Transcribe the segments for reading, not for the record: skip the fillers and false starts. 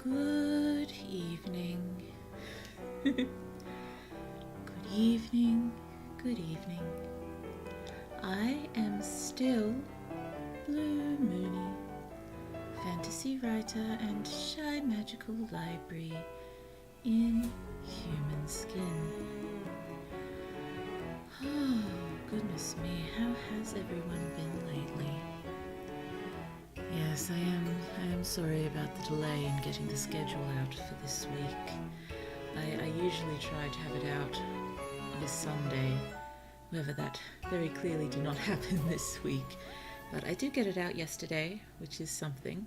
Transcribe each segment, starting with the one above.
Good evening. Good evening. Good evening. I am still Blue Moony, fantasy writer and shy magical library in human skin. Oh, goodness me, how has everyone been lately? Yes, I am sorry about the delay in getting the schedule out for this week. I usually try to have it out this Sunday, however that very clearly did not happen this week. But I did get it out yesterday, which is something.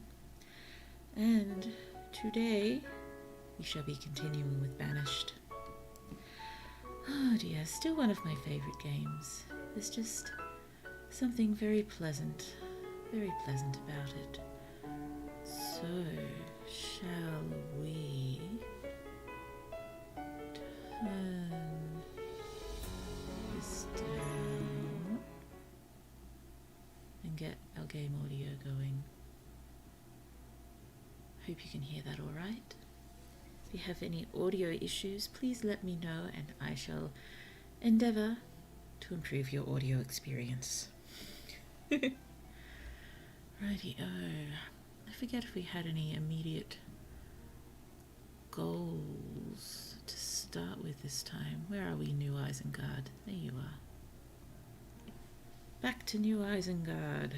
And today we shall be continuing with Banished. Oh dear, still one of my favourite games. There's just something very pleasant about it. So, shall we turn this down and get our game audio going? Hope you can hear that all right. If you have any audio issues, please let me know and I shall endeavour to improve your audio experience. Righty-o. I forget if we had any immediate goals to start with this time. Where are we, New Isengard? There you are. Back to New Isengard.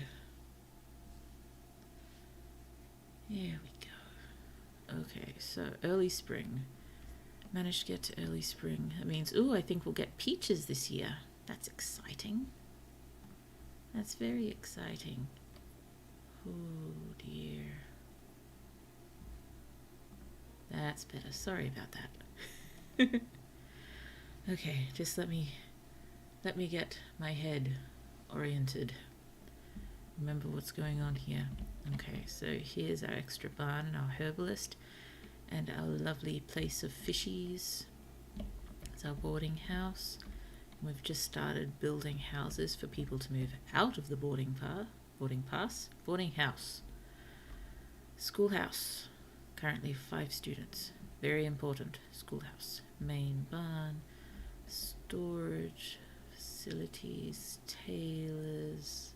Here we go. Okay, so early spring. Managed to get to early spring. That means, ooh, I think we'll get peaches this year. That's exciting. That's very exciting. Oh dear. That's better. Sorry about that. Okay, just let me get my head oriented. Remember what's going on here. Okay, so here's our extra barn and our herbalist and our lovely place of fishies. It's our boarding house. We've just started building houses for people to move out of the boarding house. Schoolhouse. Currently 5 students. Very important. Schoolhouse. Main barn. Storage. Facilities. Tailors.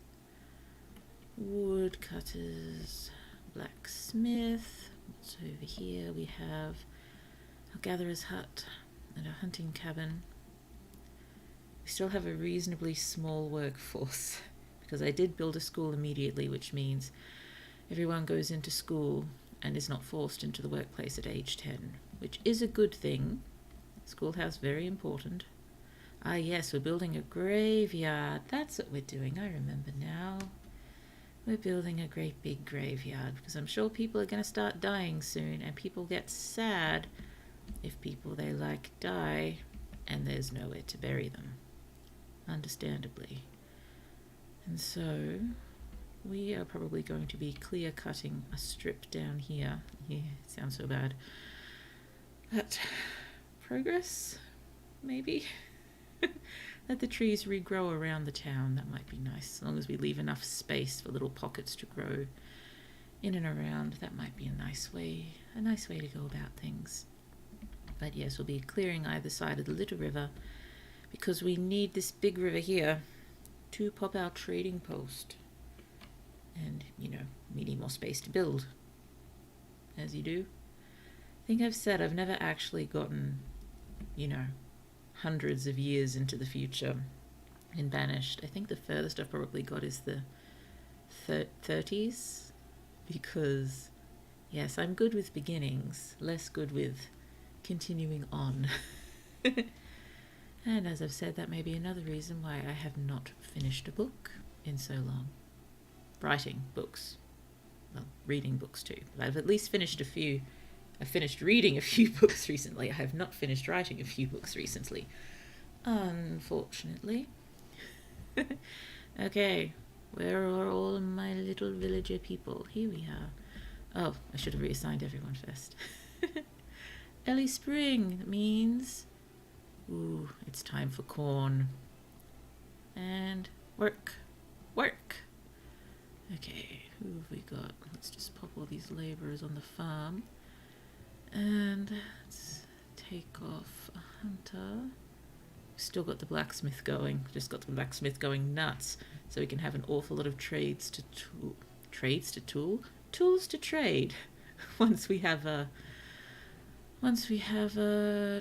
Woodcutters. Blacksmith. What's over here? We have our gatherer's hut and our hunting cabin. We still have a reasonably small workforce because I did build a school immediately, which means everyone goes into school and is not forced into the workplace at age 10, which is a good thing. Schoolhouse, very important. Ah yes, we're building a graveyard. That's what we're doing. I remember now. We're building a great big graveyard because I'm sure people are going to start dying soon, and people get sad if people they like die and there's nowhere to bury them. Understandably. And so we are probably going to be clear cutting a strip down here. Yeah, it sounds so bad. But progress, maybe. Let the trees regrow around the town. That might be nice. As long as we leave enough space for little pockets to grow in and around, that might be a nice way to go about things. But yes, we'll be clearing either side of the little river because we need this big river here to pop our trading post. And, we need more space to build. As you do. I think I've said I've never actually gotten, hundreds of years into the future in Banished. I think the furthest I've probably got is the 30s. Because, yes, I'm good with beginnings, less good with continuing on. And as I've said, that may be another reason why I have not finished a book in so long. Writing books. Well, reading books too. But I've at least finished a few. I've finished reading a few books recently. I have not finished writing a few books recently. Unfortunately. Okay. Where are all my little villager people? Here we are. Oh, I should have reassigned everyone first. Early spring. That means... ooh, it's time for corn. And work. Okay, who have we got? Let's just pop all these labourers on the farm. And let's take off a hunter. Still got the blacksmith going. Just got the blacksmith going nuts. So we can have an awful lot of trades to tool. Trades to tool? Tools to trade. Once we have a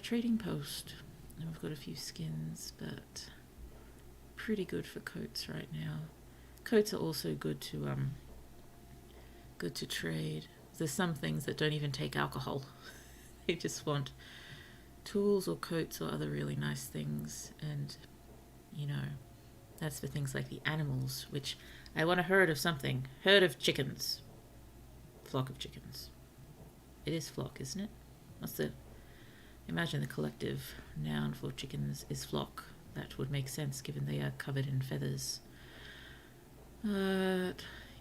trading post. And we've got a few skins, but pretty good for coats right now. Coats are also good to trade. There's some things that don't even take alcohol. They just want tools or coats or other really nice things, and you know, that's for things like the animals, which I want a herd of something. Herd of chickens. Flock of chickens. It is flock, isn't it? What's the... Imagine the collective noun for chickens is flock. That would make sense given they are covered in feathers.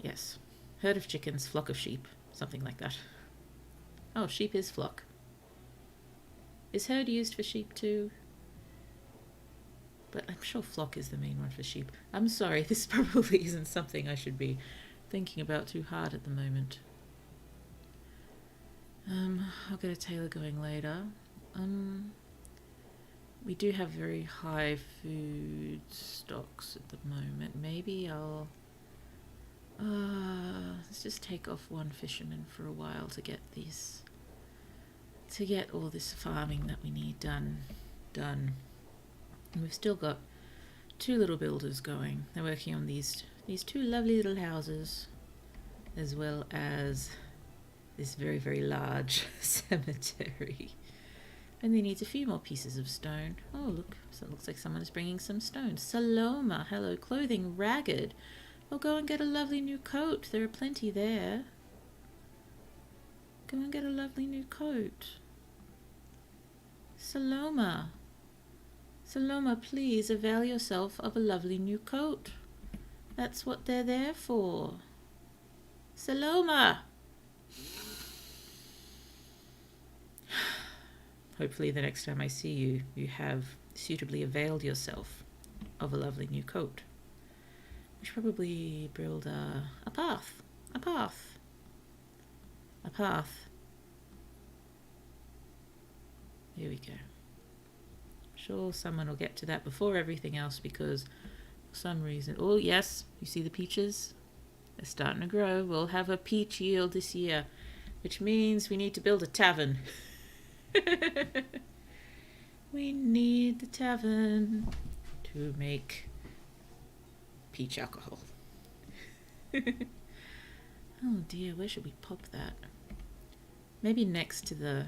Yes. Herd of chickens, flock of sheep. Something like that. Oh, sheep is flock. Is herd used for sheep too? But I'm sure flock is the main one for sheep. I'm sorry, this probably isn't something I should be thinking about too hard at the moment. I'll get a tailor going later. We do have very high food stocks at the moment. Maybe I'll... let's just take off one fisherman for a while to get these... to get all this farming that we need done. And we've still got 2 little builders going. They're working on these 2 lovely little houses, as well as this very, very large cemetery. And they need a few more pieces of stone. Oh, look, so it looks like someone is bringing some stones. Saloma, hello, clothing ragged. Oh, go and get a lovely new coat. There are plenty there. Go and get a lovely new coat. Saloma. Saloma, please avail yourself of a lovely new coat. That's what they're there for. Saloma! Hopefully the next time I see you, you have suitably availed yourself of a lovely new coat. We should probably build a path. A path. A path. Here we go. Sure, someone will get to that before everything else because for some reason... Oh, yes, you see the peaches? They're starting to grow. We'll have a peach yield this year, which means we need to build a tavern. We need the tavern to make peach alcohol. Oh dear, where should we pop that? Maybe next to the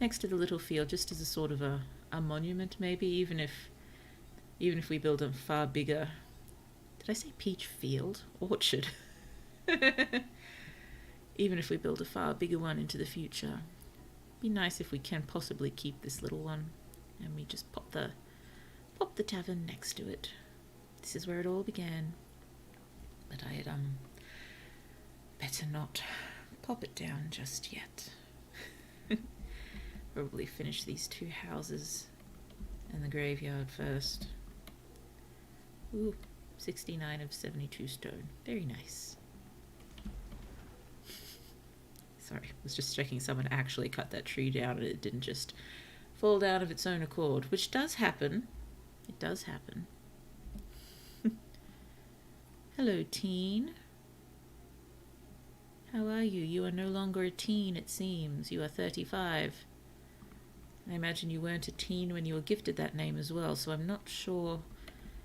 little field, just as a sort of a monument, maybe, even if we build a far bigger... Did I say peach field? Orchard. Even if we build a far bigger one into the future. Be nice if we can possibly keep this little one, and we just pop the tavern next to it. This is where it all began. But I had better not pop it down just yet. Probably finish these 2 houses and the graveyard first. Ooh, 69 of 72 stone. Very nice. Sorry, I was just checking someone actually cut that tree down and it didn't just fall down of its own accord, which does happen. It does happen. Hello, teen. How are you? You are no longer a teen, it seems. You are 35. I imagine you weren't a teen when you were gifted that name as well, so I'm not sure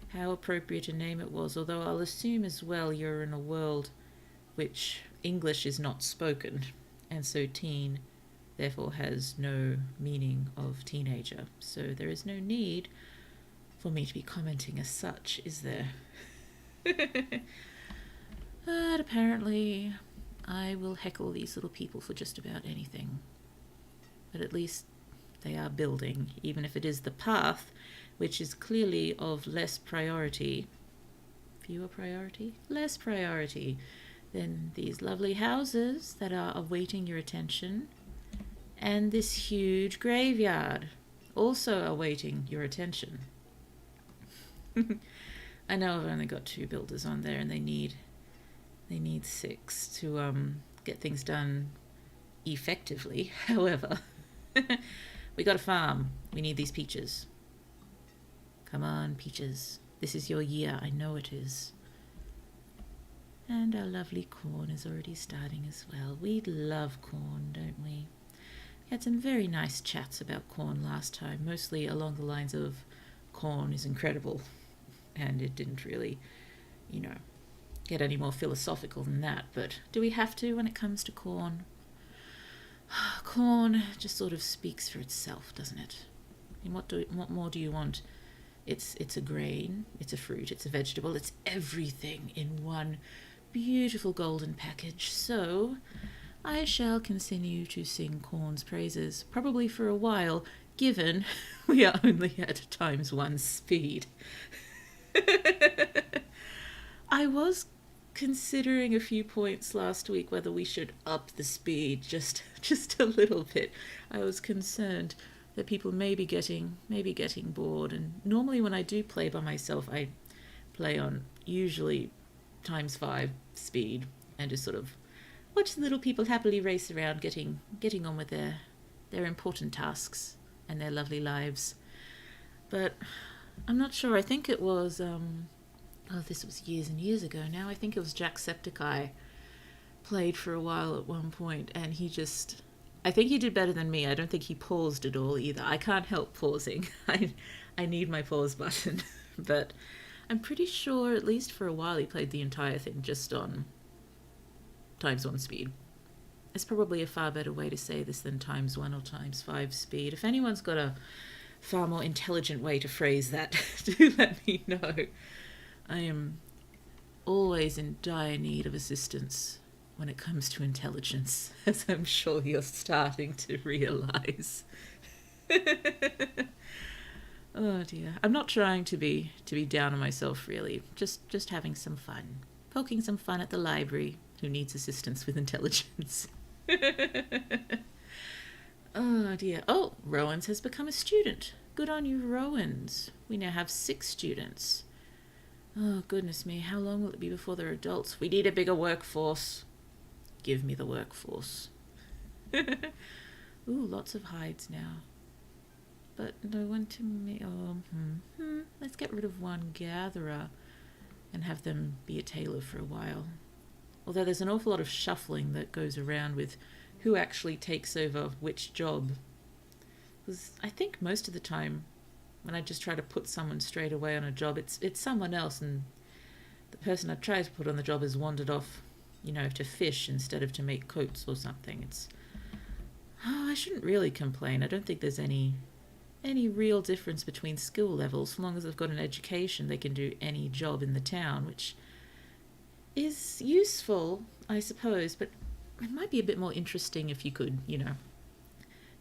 how appropriate a name it was, although I'll assume as well you're in a world which English is not spoken, and so teen therefore has no meaning of teenager. So there is no need for me to be commenting as such, is there? But apparently I will heckle these little people for just about anything. But at least they are building, even if it is the path, which is clearly of less priority. Fewer priority? Less priority than these lovely houses that are awaiting your attention, and this huge graveyard also awaiting your attention. I know I've only got 2 builders on there, and they need 6 to get things done effectively. However, we got a farm. We need these peaches. Come on, peaches. This is your year. I know it is. And our lovely corn is already starting as well. We love corn, don't we? We had some very nice chats about corn last time, mostly along the lines of corn is incredible. And it didn't really, get any more philosophical than that. But do we have to when it comes to corn? Corn just sort of speaks for itself, doesn't it? And what more do you want? It's a grain, it's a fruit, it's a vegetable, it's everything in one beautiful golden package. So I shall continue to sing corn's praises, probably for a while, given we are only at ×1 speed. I was considering a few points last week whether we should up the speed just a little bit. I was concerned that people may be getting bored, and normally when I do play by myself, I play on usually ×5 speed and just sort of watch the little people happily race around, getting on with their important tasks and their lovely lives. But I'm not sure. I think it was this was years and years ago now. I think it was Jacksepticeye played for a while at one point, and I think he did better than me. I don't think he paused at all either. I can't help pausing. I need my pause button. But I'm pretty sure, at least for a while, he played the entire thing just on ×1 speed. It's probably a far better way to say this than ×1 or ×5 speed. If anyone's got a far more intelligent way to phrase that, do let me know. I am always in dire need of assistance when it comes to intelligence, as I'm sure you're starting to realise. Oh dear. I'm not trying to be down on myself, really. Just having some fun. Poking some fun at the library who needs assistance with intelligence. Oh dear. Oh, Rowans has become a student. Good on you, Rowans. We now have 6 students. Oh, goodness me. How long will it be before they're adults? We need a bigger workforce. Give me the workforce. Ooh, lots of hides now. But no one to me. Oh, let's get rid of one gatherer and have them be a tailor for a while. Although there's an awful lot of shuffling that goes around with who actually takes over which job. Because I think most of the time when I just try to put someone straight away on a job, it's someone else, and the person I try to put on the job has wandered off, to fish instead of to make coats or something. I shouldn't really complain. I don't think there's any real difference between skill levels. So long as they've got an education, they can do any job in the town, which is useful, I suppose, but it might be a bit more interesting if you could,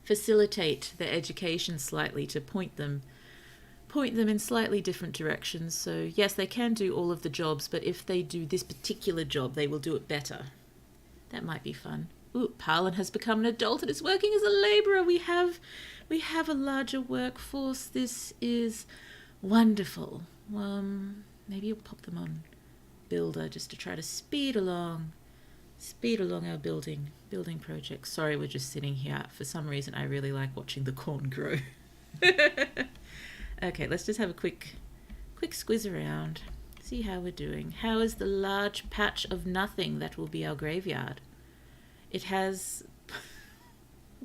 facilitate their education slightly to point them in slightly different directions. So yes, they can do all of the jobs, but if they do this particular job, they will do it better. That might be fun. Ooh, Parlin has become an adult and is working as a labourer. We have a larger workforce. This is wonderful. Maybe you'll pop them on Builder just to try to speed along our building projects. Sorry, we're just sitting here. For some reason, I really like watching the corn grow. Okay, let's just have a quick squiz around. See how we're doing. How is the large patch of nothing that will be our graveyard? It has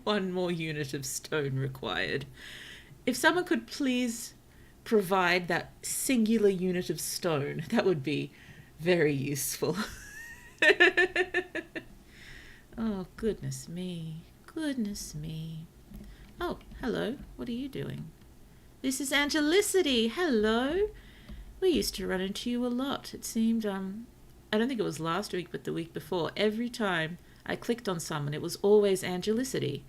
1 more unit of stone required. If someone could please provide that singular unit of stone, that would be very useful. Oh, goodness me. Oh, hello. What are you doing? This is Angelicity. Hello. We used to run into you a lot. It seemed, I don't think it was last week, but the week before. Every time I clicked on someone, it was always Angelicity.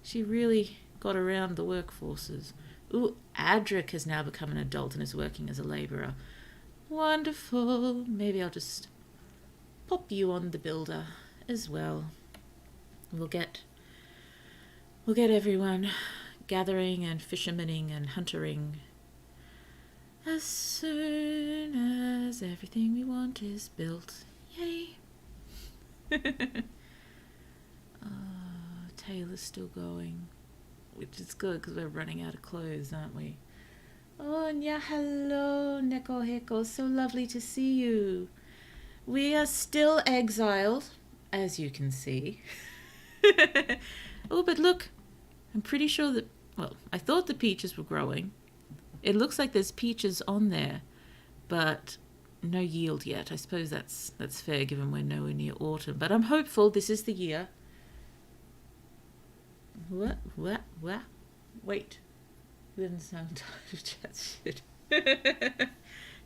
She really got around the workforces. Ooh, Adric has now become an adult and is working as a labourer. Wonderful. Maybe I'll just pop you on the builder as well. We'll get everyone gathering and fishermaning and huntering as soon as everything we want is built. Yay! tail is still going, which is good because we're running out of clothes, aren't we? Oh, and yeah, hello, Neko Heko. So lovely to see you. We are still exiled, as you can see. Oh, but look, I'm pretty sure that, well, I thought the peaches were growing. It looks like there's peaches on there, but no yield yet. I suppose that's fair given we're nowhere near autumn, but I'm hopeful this is the year. What? Wait. Didn't sound tired of chat shit.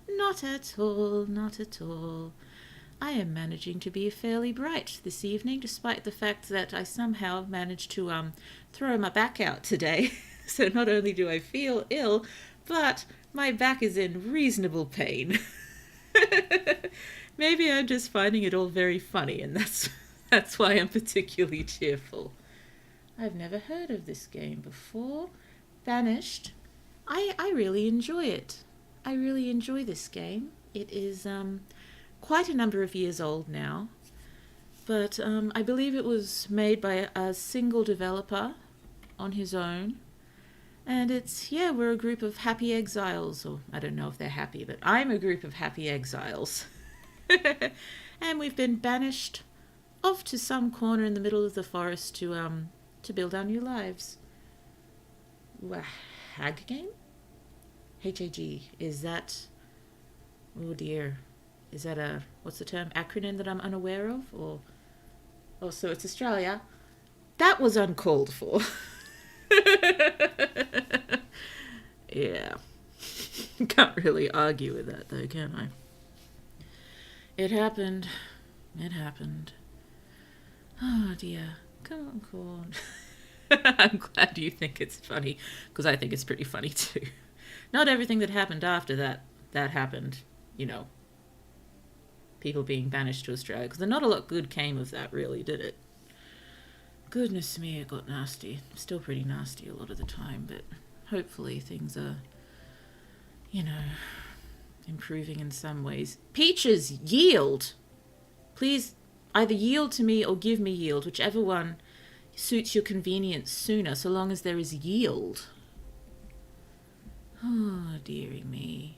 Not at all, not at all. I am managing to be fairly bright this evening, despite the fact that I somehow managed to throw my back out today. So not only do I feel ill, but my back is in reasonable pain. Maybe I'm just finding it all very funny, and that's why I'm particularly cheerful. I've never heard of this game before. Banished. I really enjoy it. I really enjoy this game. It is quite a number of years old now, but I believe it was made by a single developer on his own. And we're a group of happy exiles, or I don't know if they're happy, but I'm a group of happy exiles. And we've been banished off to some corner in the middle of the forest to build our new lives. Hag game? HAG. Is that... Oh dear. Is that a... What's the term? Acronym that I'm unaware of? Or... Oh, so it's Australia. That was uncalled for. Yeah. Can't really argue with that though, can I? It happened. It happened. Oh dear. Come on, Corn. I'm glad you think it's funny, because I think it's pretty funny too. Not everything that happened after that happened, you know. People being banished to Australia, because not a lot good came of that, really, did it? Goodness me, it got nasty. Still pretty nasty a lot of the time, but hopefully things are, you know, improving in some ways. Peaches, yield! Please, either yield to me or give me yield, whichever one suits your convenience sooner, so long as there is yield. Oh, dearie me.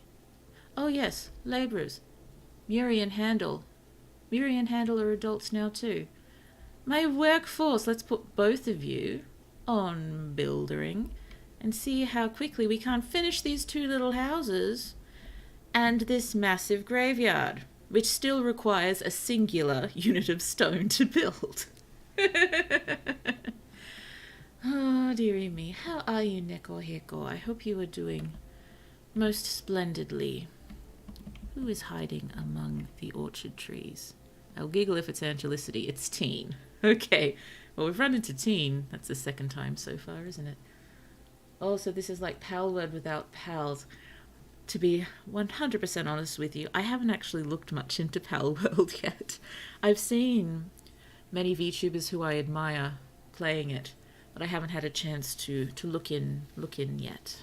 Oh yes, labourers. Muri and Handel. Muri and Handel are adults now too. My workforce, let's put both of you on buildering and see how quickly we can't finish these two little houses and this massive graveyard, which still requires a singular unit of stone to build. Oh, dearie me. How are you, Neko Heko? I hope you are doing most splendidly. Who is hiding among the orchard trees? I'll giggle if it's Angelicity. It's Teen. Okay. Well, we've run into Teen. That's the second time so far, isn't it? Oh, so this is like Palworld without pals. To be 100% honest with you, I haven't actually looked much into Palworld yet. I've seen many VTubers who I admire playing it, but I haven't had a chance to look in yet.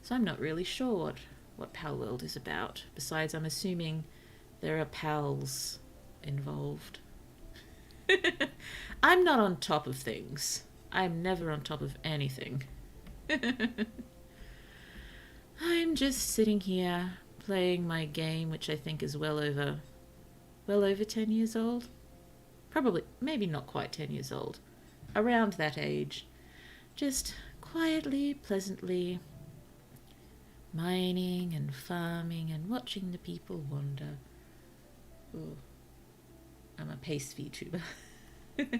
So I'm not really sure what Palworld is about. Besides, I'm assuming there are pals involved. I'm not on top of things. I'm never on top of anything. I'm just sitting here playing my game, which I think is well over 10 years old. Probably, maybe not quite 10 years old. Around that age. Just quietly, pleasantly mining and farming and watching the people wander. Ooh. I'm a pace VTuber. Dearie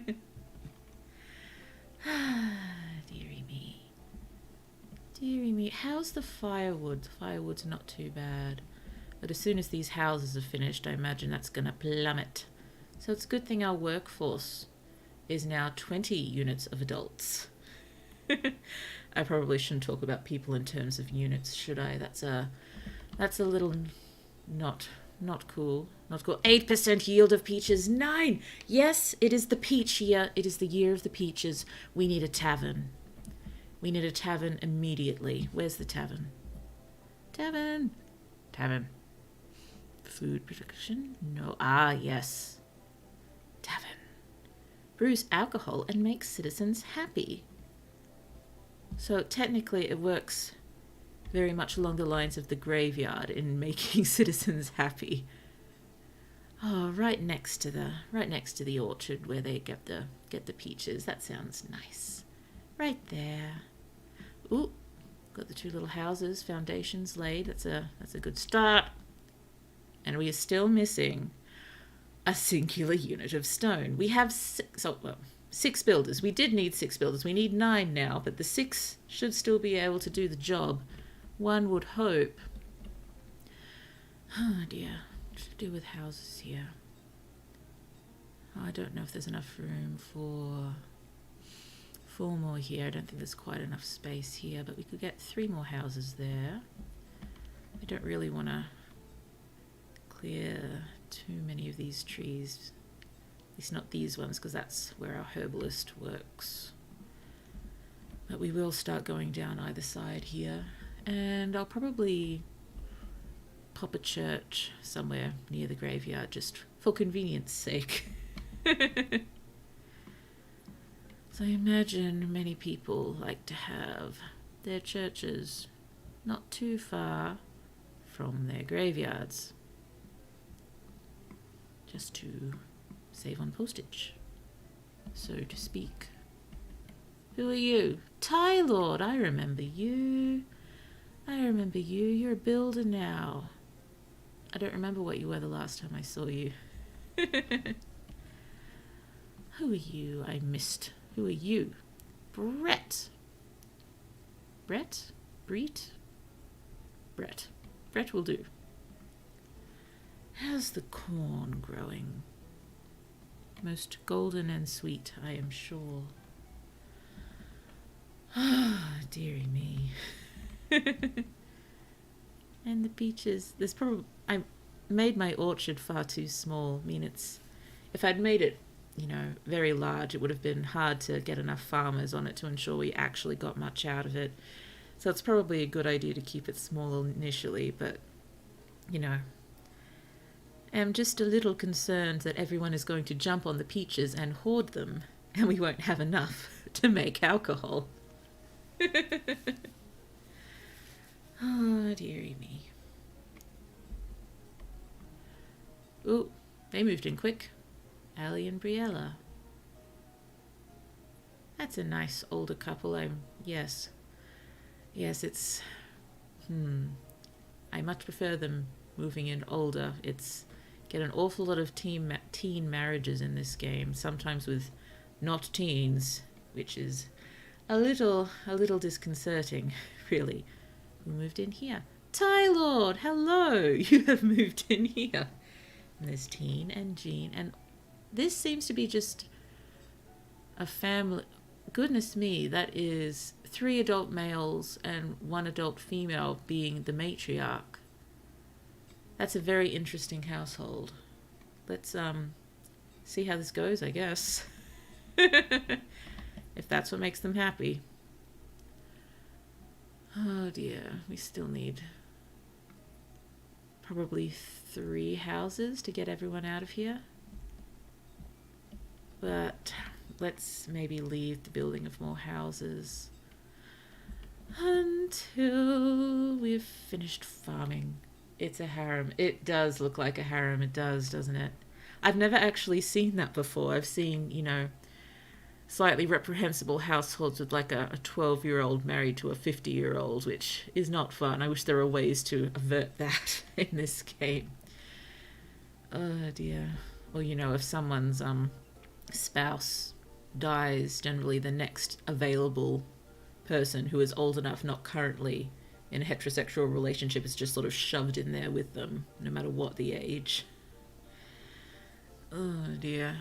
me. Dearie me. How's the firewood? The firewood's not too bad. But as soon as these houses are finished, I imagine that's going to plummet. So it's a good thing our workforce is now 20 units of adults. I probably shouldn't talk about people in terms of units, should I? That's a little not cool. Not cool. 8% yield of peaches. 9! Yes, it is the peach year. It is the year of the peaches. We need a tavern. We need a tavern immediately. Where's the tavern? Tavern. Tavern. Food production? No. Ah, yes. Tavern. brews alcohol and makes citizens happy. So technically it works very much along the lines of the graveyard in making citizens happy. Oh, right next to the orchard where they get the peaches. That sounds nice. Right there. Ooh, got the two little houses, foundations laid. That's a good start. And we are still missing a singular unit of stone. We have six builders. We did need 6 builders. We need 9 now, but the 6 should still be able to do the job. One would hope. Oh dear. What to do with houses here? Oh, I don't know if there's enough room for 4 more here. I don't think there's quite enough space here, but we could get 3 more houses there. I don't really want to clear too many of these trees. At least not these ones, because that's where our herbalist works. But we will start going down either side here. And I'll probably pop a church somewhere near the graveyard, just for convenience sake. So I imagine many people like to have their churches not too far from their graveyards, just to save on postage, so to speak. Who are you? Ty Lord, I remember you. You're a builder now. I don't remember what you were the last time I saw you. Who are you? I missed. Who are you? Brett. Brett? Breet? Brett. Brett will do. How's the corn growing? Most golden and sweet, I am sure. Ah, dearie me. And the peaches. I made my orchard far too small. I mean, if I'd made it, very large, it would have been hard to get enough farmers on it to ensure we actually got much out of it. So it's probably a good idea to keep it small initially, but, I'm just a little concerned that everyone is going to jump on the peaches and hoard them, and we won't have enough to make alcohol. Oh, dearie me. Ooh, they moved in quick. Allie and Briella. That's a nice older couple. Yes, it's... I much prefer them moving in older. It's... Get an awful lot of teen marriages in this game, sometimes with not teens, which is a little disconcerting, really. Who moved in here? Ty Lord, hello! You have moved in here. And there's Teen and Jean, and this seems to be just a family. Goodness me, that is 3 adult males and 1 adult female being the matriarch. That's a very interesting household. Let's see how this goes, I guess. If that's what makes them happy. Oh dear, we still need probably 3 houses to get everyone out of here. But let's maybe leave the building of more houses until we've finished farming. It's a harem. It does look like a harem. It does, doesn't it? I've never actually seen that before. I've seen, slightly reprehensible households with like a 12-year-old married to a 50-year-old, which is not fun. I wish there were ways to avert that in this game. Oh dear. Well, if someone's spouse dies, generally the next available person who is old enough, not currently in a heterosexual relationship, is just sort of shoved in there with them, no matter what the age. Oh dear.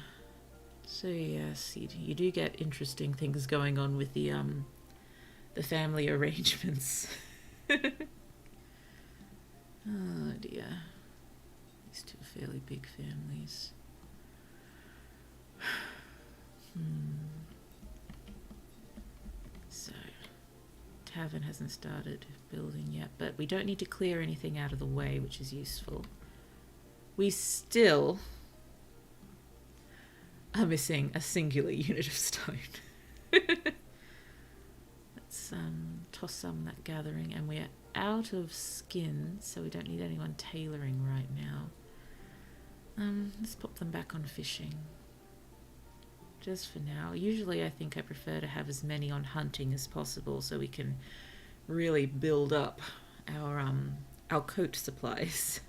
So yes, you do get interesting things going on with the family arrangements. Oh dear. These 2 fairly big families. So, tavern hasn't started building yet, but we don't need to clear anything out of the way, which is useful. We still... are missing a singular unit of stone. Let's toss some that gathering, and we're out of skin, so we don't need anyone tailoring right now. Let's pop them back on fishing. Just for now. Usually I think I prefer to have as many on hunting as possible so we can really build up our coat supplies.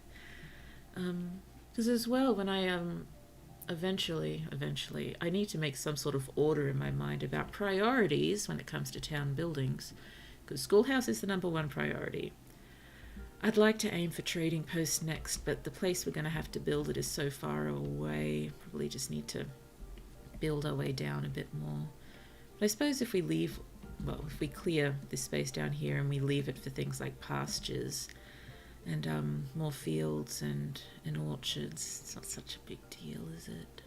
Because as well, when I eventually I need to make some sort of order in my mind about priorities when it comes to town buildings, because schoolhouse is the #1 priority. I'd like to aim for trading post next, but the place we're going to have to build it is so far away. Probably just need to build our way down a bit more. But I suppose if we clear this space down here and we leave it for things like pastures and more fields and orchards, it's not such a big deal, is it?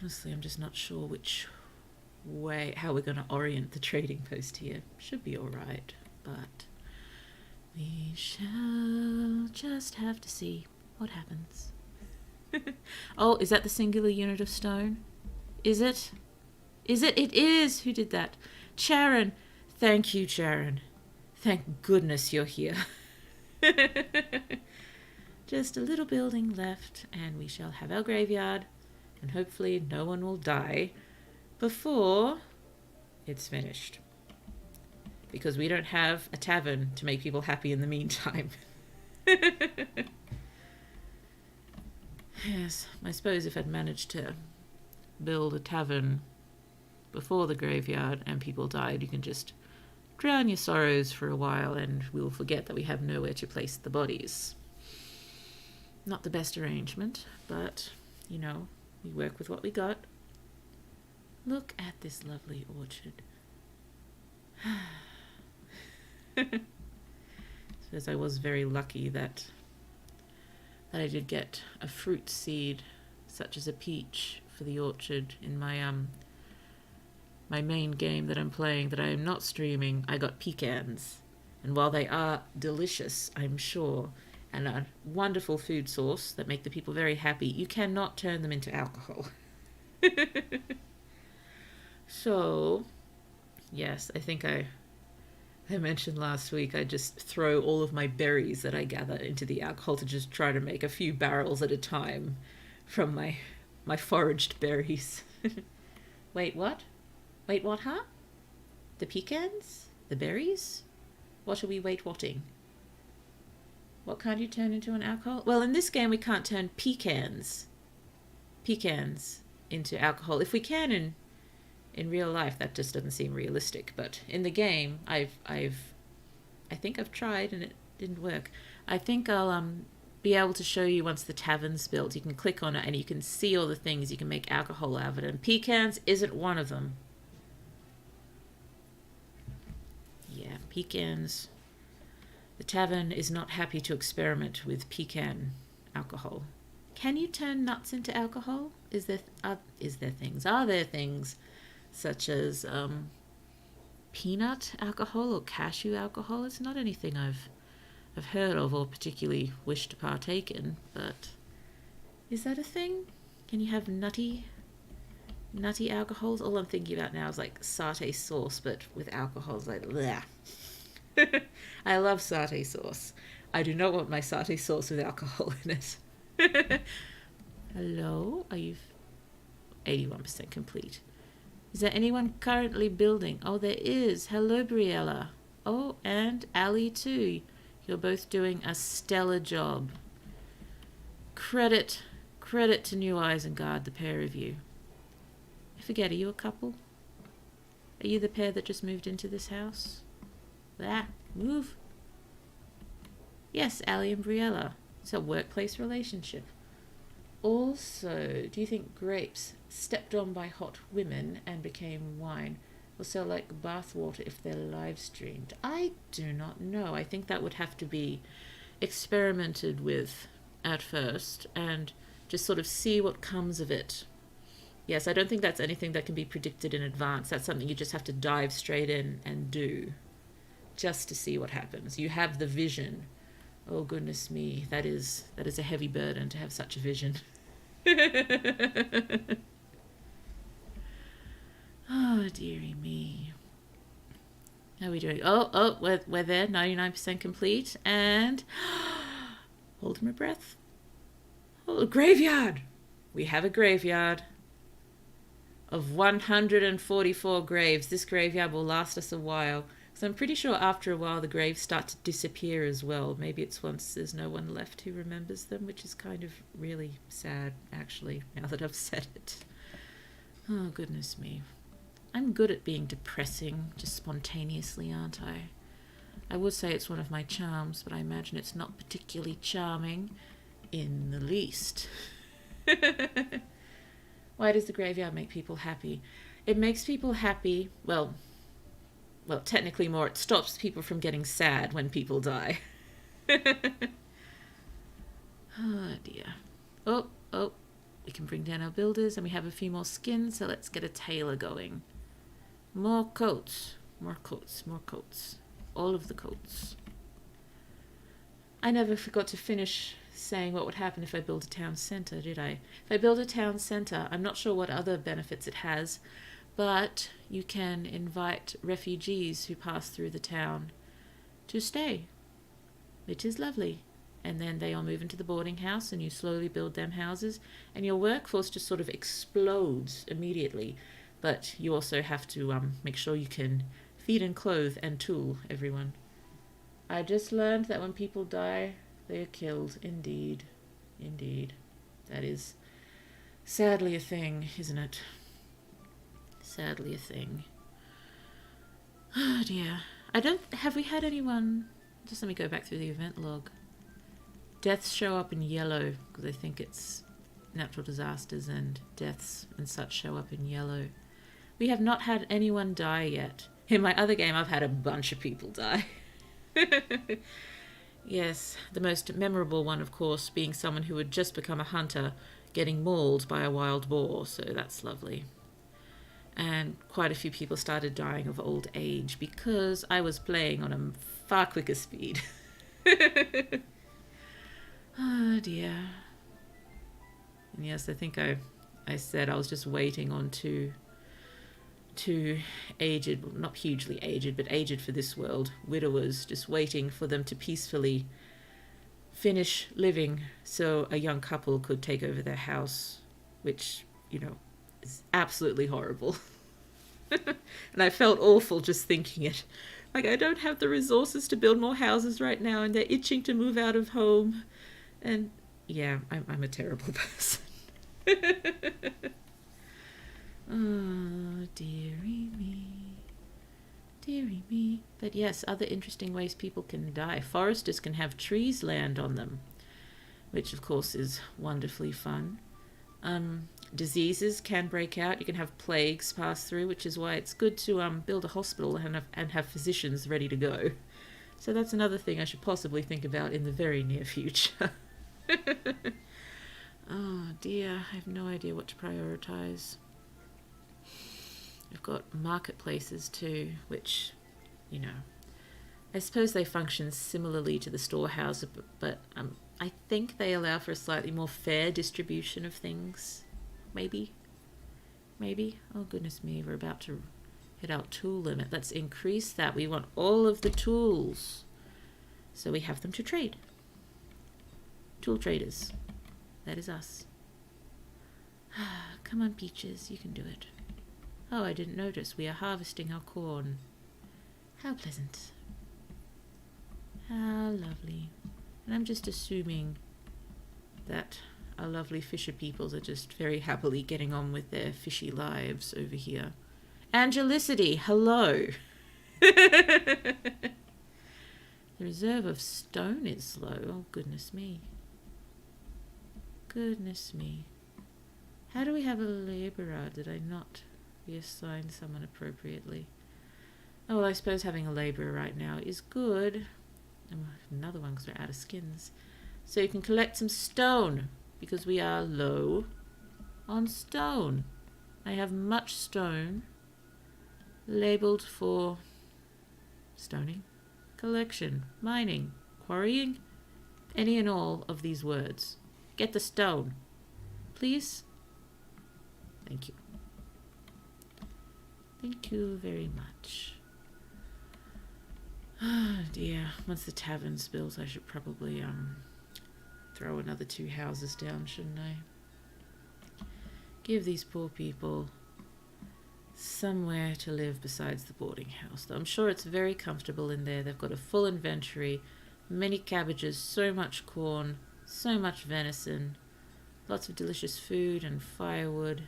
Honestly, I'm just not sure how we're going to orient the trading post here. Should be alright, but we shall just have to see what happens. Oh, is that the singular unit of stone? Is it? Is it? It is! Who did that? Charon! Thank you, Charon. Thank goodness you're here. Just a little building left, and we shall have our graveyard, and hopefully no one will die before it's finished. Because we don't have a tavern to make people happy in the meantime. Yes, I suppose if I'd managed to build a tavern before the graveyard and people died, you can just drown your sorrows for a while and we'll forget that we have nowhere to place the bodies. Not the best arrangement, but, we work with what we got. Look at this lovely orchard. I suppose I was very lucky that I did get a fruit seed, such as a peach, for the orchard in my my main game that I'm playing, that I am not streaming. I got pecans, and while they are delicious, I'm sure, and a wonderful food source that make the people very happy, you cannot turn them into alcohol. So, yes, I think I mentioned last week I just throw all of my berries that I gather into the alcohol to just try to make a few barrels at a time from my foraged berries. Wait, what? Wait, what, huh? The pecans? The berries? What are we wait-whatting? What can't you turn into an alcohol? Well, in this game we can't turn pecans into alcohol. If we can in real life, that just doesn't seem realistic. But in the game, I think I've tried and it didn't work. I think I'll be able to show you once the tavern's built. You can click on it and you can see all the things you can make alcohol out of it. And pecans isn't one of them. Yeah, pecans. The tavern is not happy to experiment with pecan alcohol. Can you turn nuts into alcohol? Are there things such as peanut alcohol or cashew alcohol? It's not anything I've heard of or particularly wish to partake in, but is that a thing? Can you have nutty alcohols? All I'm thinking about now is like satay sauce, but with alcohol. It's like, bleh. I love satay sauce. I do not want my satay sauce with alcohol in it. Hello? Are you 81% complete? Is there anyone currently building? Oh, there is. Hello, Briella. Oh, and Ali too. You're both doing a stellar job. Credit to New Eyes and Guard, the pair of you. I forget, are you a couple? Are you the pair that just moved into this house? Move. Yes, Ali and Briella. It's a workplace relationship. Also, do you think grapes stepped on by hot women and became wine will sell like bathwater if they're live streamed? I do not know. I think that would have to be experimented with at first and just sort of see what comes of it. Yes, I don't think that's anything that can be predicted in advance. That's something you just have to dive straight in and do just to see what happens. You have the vision. Oh, goodness me. That is a heavy burden to have such a vision. Oh, dearie me. How are we doing? Oh, we're there, 99% complete, and hold my breath. Oh, graveyard! We have a graveyard of 144 graves. This graveyard will last us a while. So I'm pretty sure after a while the graves start to disappear as well. Maybe it's once there's no one left who remembers them, which is kind of really sad, actually, now that I've said it. Oh, goodness me. I'm good at being depressing, just spontaneously, aren't I? I would say it's one of my charms, but I imagine it's not particularly charming in the least. Why does the graveyard make people happy? It makes people happy, well, technically more, it stops people from getting sad when people die. Oh dear. Oh, we can bring down our builders and we have a few more skins, so let's get a tailor going. More coats. All of the coats. I never forgot to finish saying what would happen if I build a town centre, did I? If I build a town centre, I'm not sure what other benefits it has, but you can invite refugees who pass through the town to stay, which is lovely. And then they all move into the boarding house and you slowly build them houses, and your workforce just sort of explodes immediately. But you also have to make sure you can feed and clothe and tool everyone. I just learned that when people die, they are killed. Indeed. That is sadly a thing, isn't it? Sadly a thing. Oh dear. Have we had anyone... Just let me go back through the event log. Deaths show up in yellow, because I think it's natural disasters and deaths and such show up in yellow. We have not had anyone die yet. In my other game, I've had a bunch of people die. Yes, the most memorable one, of course, being someone who had just become a hunter, getting mauled by a wild boar, so that's lovely. And quite a few people started dying of old age because I was playing on a far quicker speed. Oh dear. And yes, I think I said I was just waiting on two aged, well, not hugely aged, but aged for this world, widowers, just waiting for them to peacefully finish living so a young couple could take over their house, which, is absolutely horrible. And I felt awful just thinking it. Like, I don't have the resources to build more houses right now, and they're itching to move out of home. And yeah, I'm a terrible person. Oh, dearie me. But yes, other interesting ways people can die. Foresters can have trees land on them, which of course is wonderfully fun. Diseases can break out. You can have plagues pass through, which is why it's good to build a hospital and have physicians ready to go. So that's another thing I should possibly think about in the very near future. Oh dear, I have no idea what to prioritize. We've got marketplaces too, which, I suppose they function similarly to the storehouse, but I think they allow for a slightly more fair distribution of things. Maybe. Oh goodness me, we're about to hit our tool limit. Let's increase that. We want all of the tools, so we have them to trade. Tool traders. That is us. Come on, Peaches, you can do it. Oh, I didn't notice. We are harvesting our corn. How pleasant. How lovely. And I'm just assuming that our lovely fisher peoples are just very happily getting on with their fishy lives over here. Angelicity, hello. The reserve of stone is low. Oh, goodness me. How do we have a labourer? Did I not reassign someone appropriately? Oh, well, I suppose having a labourer right now is good. And another one because we're out of skins. So you can collect some stone because we are low on stone. I have much stone labelled for stoning, collection, mining, quarrying, any and all of these words. Get the stone. please? Thank you. Thank you very much. Oh dear. Once the tavern's built, I should probably throw another 2 houses down, shouldn't I? Give these poor people somewhere to live besides the boarding house. Though I'm sure it's very comfortable in there. They've got a full inventory, many cabbages, so much corn, so much venison, lots of delicious food and firewood.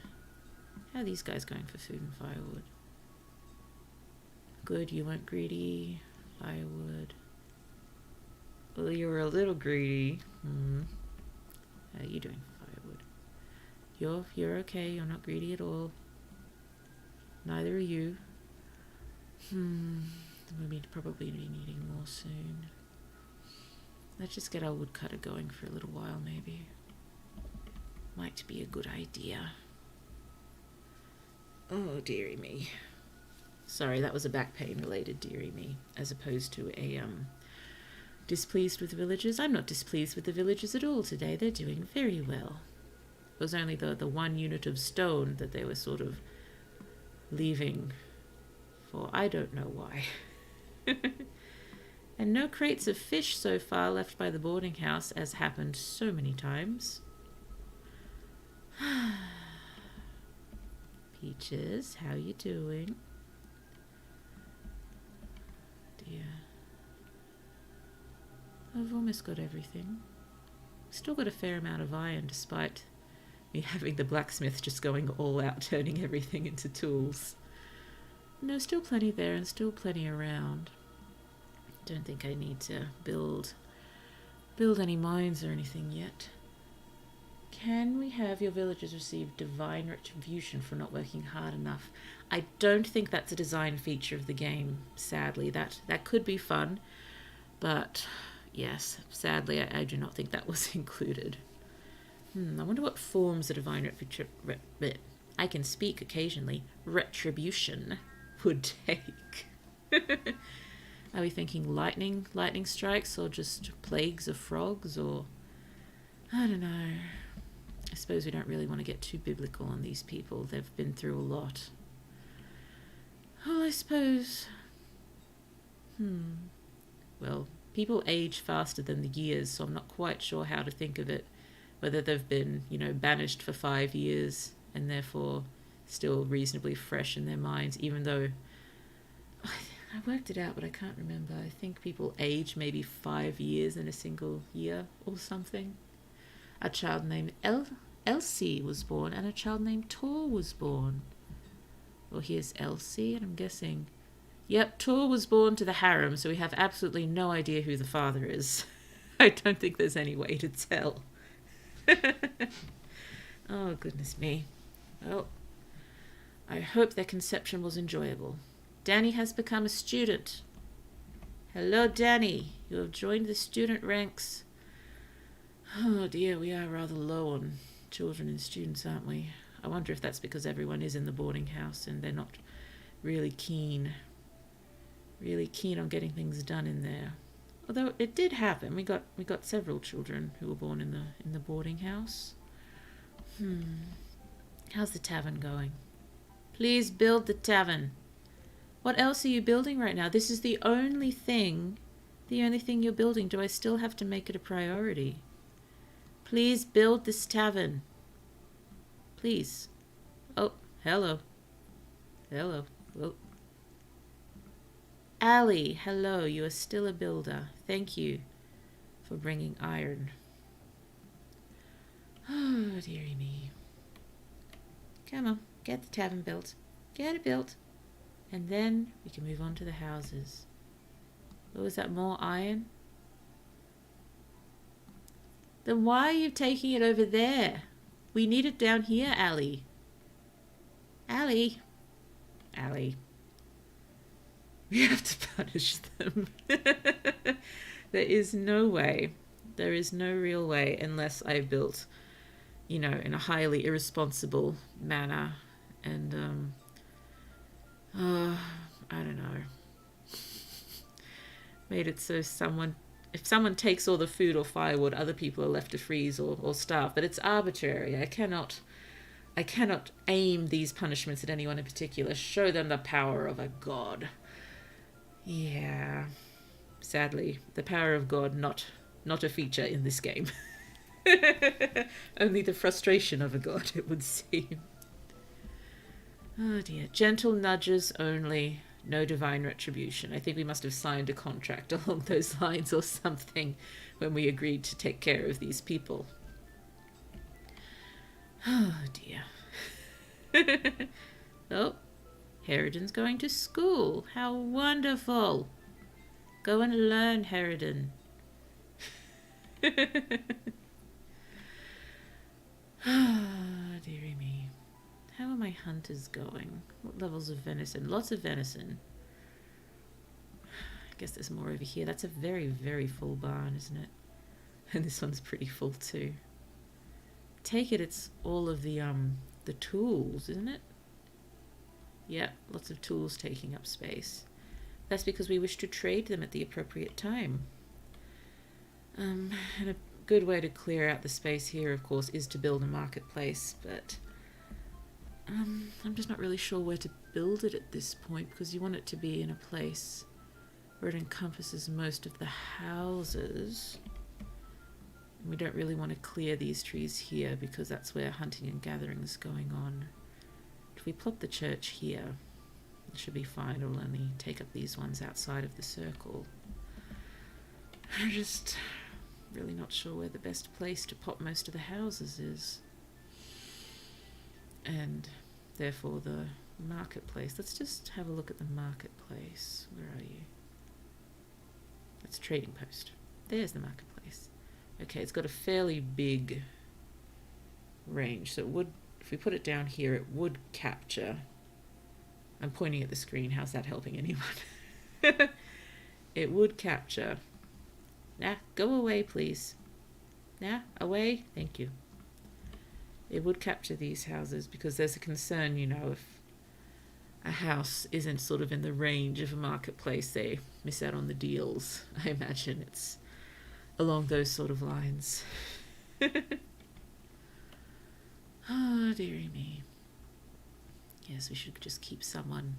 How are these guys going for food and firewood? Good, you weren't greedy. Firewood. Well, you were a little greedy. How are you doing for firewood? You're okay. You're not greedy at all. Neither are you. We'll probably be needing more soon. Let's just get our woodcutter going for a little while, maybe. Might be a good idea. Oh, dearie me. Sorry, that was a back pain related dearie me, as opposed to a displeased with the villagers. I'm not displeased with the villagers at all today. They're doing very well. It was only the 1 unit of stone that they were sort of leaving for I don't know why. And no crates of fish so far left by the boarding house, as happened so many times. Peaches, how you doing? Dear. I've almost got everything. Still got a fair amount of iron, despite me having the blacksmith just going all out, turning everything into tools. No, still plenty there and still plenty around. Don't think I need to build any mines or anything yet. Can we have your villagers receive divine retribution for not working hard enough? I don't think that's a design feature of the game, sadly. That could be fun, but yes, sadly I do not think that was included. I wonder what forms a divine I can speak occasionally. Retribution would take. Are we thinking lightning strikes, or just plagues of frogs, or I don't know. I suppose we don't really want to get too biblical on these people. They've been through a lot. Oh, I suppose. Well, people age faster than the years, so I'm not quite sure how to think of it. Whether they've been, banished for 5 years and therefore still reasonably fresh in their minds, even though I worked it out, but I can't remember. I think people age maybe 5 years in a single year or something. A child named Elsie was born, and a child named Tor was born. Well, here's Elsie, and I'm guessing... Yep, Tor was born to the harem, so we have absolutely no idea who the father is. I don't think there's any way to tell. Oh, goodness me. Well, I hope their conception was enjoyable. Danny has become a student. Hello, Danny. You have joined the student ranks. Oh dear, we are rather low on children and students, aren't we? I wonder if that's because everyone is in the boarding house and they're not really keen on getting things done in there. Although it did happen. We got several children who were born in the boarding house. How's the tavern going? Please build the tavern. What else are you building right now? This is the only thing you're building. Do I still have to make it a priority? Please build this tavern. Please. Oh, hello. Hello. Oh. Allie, hello. You are still a builder. Thank you for bringing iron. Oh, dearie me. Come on, get the tavern built. Get it built. And then we can move on to the houses. What was that, more iron? Then why are you taking it over there? We need it down here, Allie. Allie. Allie. We have to punish them. There is no way. There is no real way unless I built, in a highly irresponsible manner. And, I don't know. Made it so someone if someone takes all the food or firewood, other people are left to freeze or starve. But it's arbitrary. I cannot aim these punishments at anyone in particular. Show them the power of a god. Yeah. Sadly, the power of God not a feature in this game. Only the frustration of a god, it would seem. Oh dear. Gentle nudges only. No divine retribution. I think we must have signed a contract along those lines or something when we agreed to take care of these people. Oh dear. Oh, Herodin's going to school. How wonderful. Go and learn, Herodin. Ah, dearie me. How are my hunters going? What levels of venison? Lots of venison. I guess there's more over here. That's a very, very full barn, isn't it? And this one's pretty full too. Take it, it's all of the tools, isn't it? Yeah, lots of tools taking up space. That's because we wish to trade them at the appropriate time. And a good way to clear out the space here, of course, is to build a marketplace, but I'm just not really sure where to build it at this point, because you want it to be in a place where it encompasses most of the houses. And we don't really want to clear these trees here, because that's where hunting and gathering is going on. If we plop the church here, it should be fine. It'll only take up these ones outside of the circle. I'm just really not sure where the best place to pop most of the houses is. And therefore the marketplace. Let's just have a look at the marketplace. Where are you? That's trading post. There's the marketplace. Okay, it's got a fairly big range, so it would, if we put it down here, it would capture. I'm pointing at the screen. How's that helping anyone? It would capture. Nah, go away, please. Nah, away. Thank you. It would capture these houses, because there's a concern, you know, if a house isn't sort of in the range of a marketplace, they miss out on the deals. I imagine it's along those sort of lines. Oh, dearie me. Yes, we should just keep someone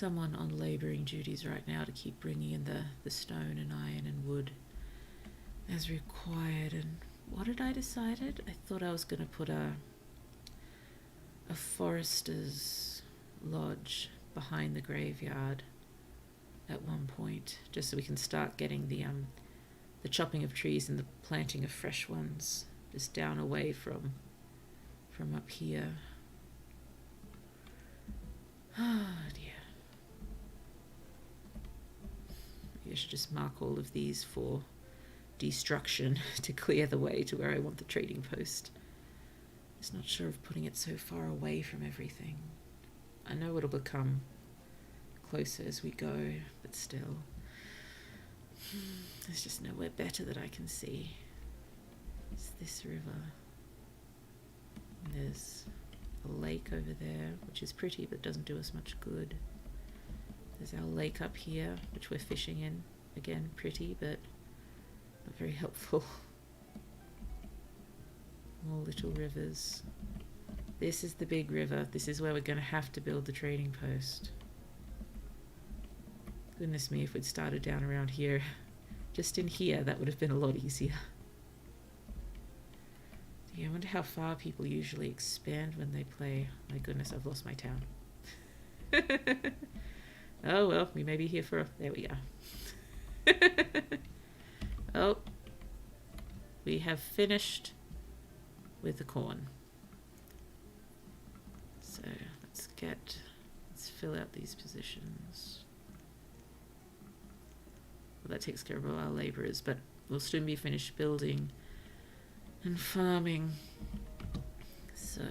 on labouring duties right now to keep bringing in the stone and iron and wood as required. And what had I decided? I thought I was going to put a forester's lodge behind the graveyard at one point, just so we can start getting the chopping of trees and the planting of fresh ones just down away from up here. Oh dear. Maybe I should just mark all of these for destruction to clear the way to where I want the trading post. Just not sure of putting it so far away from everything. I know it'll become closer as we go, but still. There's just nowhere better that I can see. It's this river. And there's a lake over there, which is pretty but doesn't do us much good. There's our lake up here, which we're fishing in. Again, pretty but not very helpful. More little rivers. This is the big river. This is where we're going to have to build the trading post. Goodness me, if we'd started down around here, just in here, that would have been a lot easier. Yeah, I wonder how far people usually expand when they play. My goodness, I've lost my town. Oh well, we may be here for there we are. Oh, we have finished with the corn. So let's fill out these positions. Well, that takes care of all our labourers, but we'll soon be finished building and farming. So, how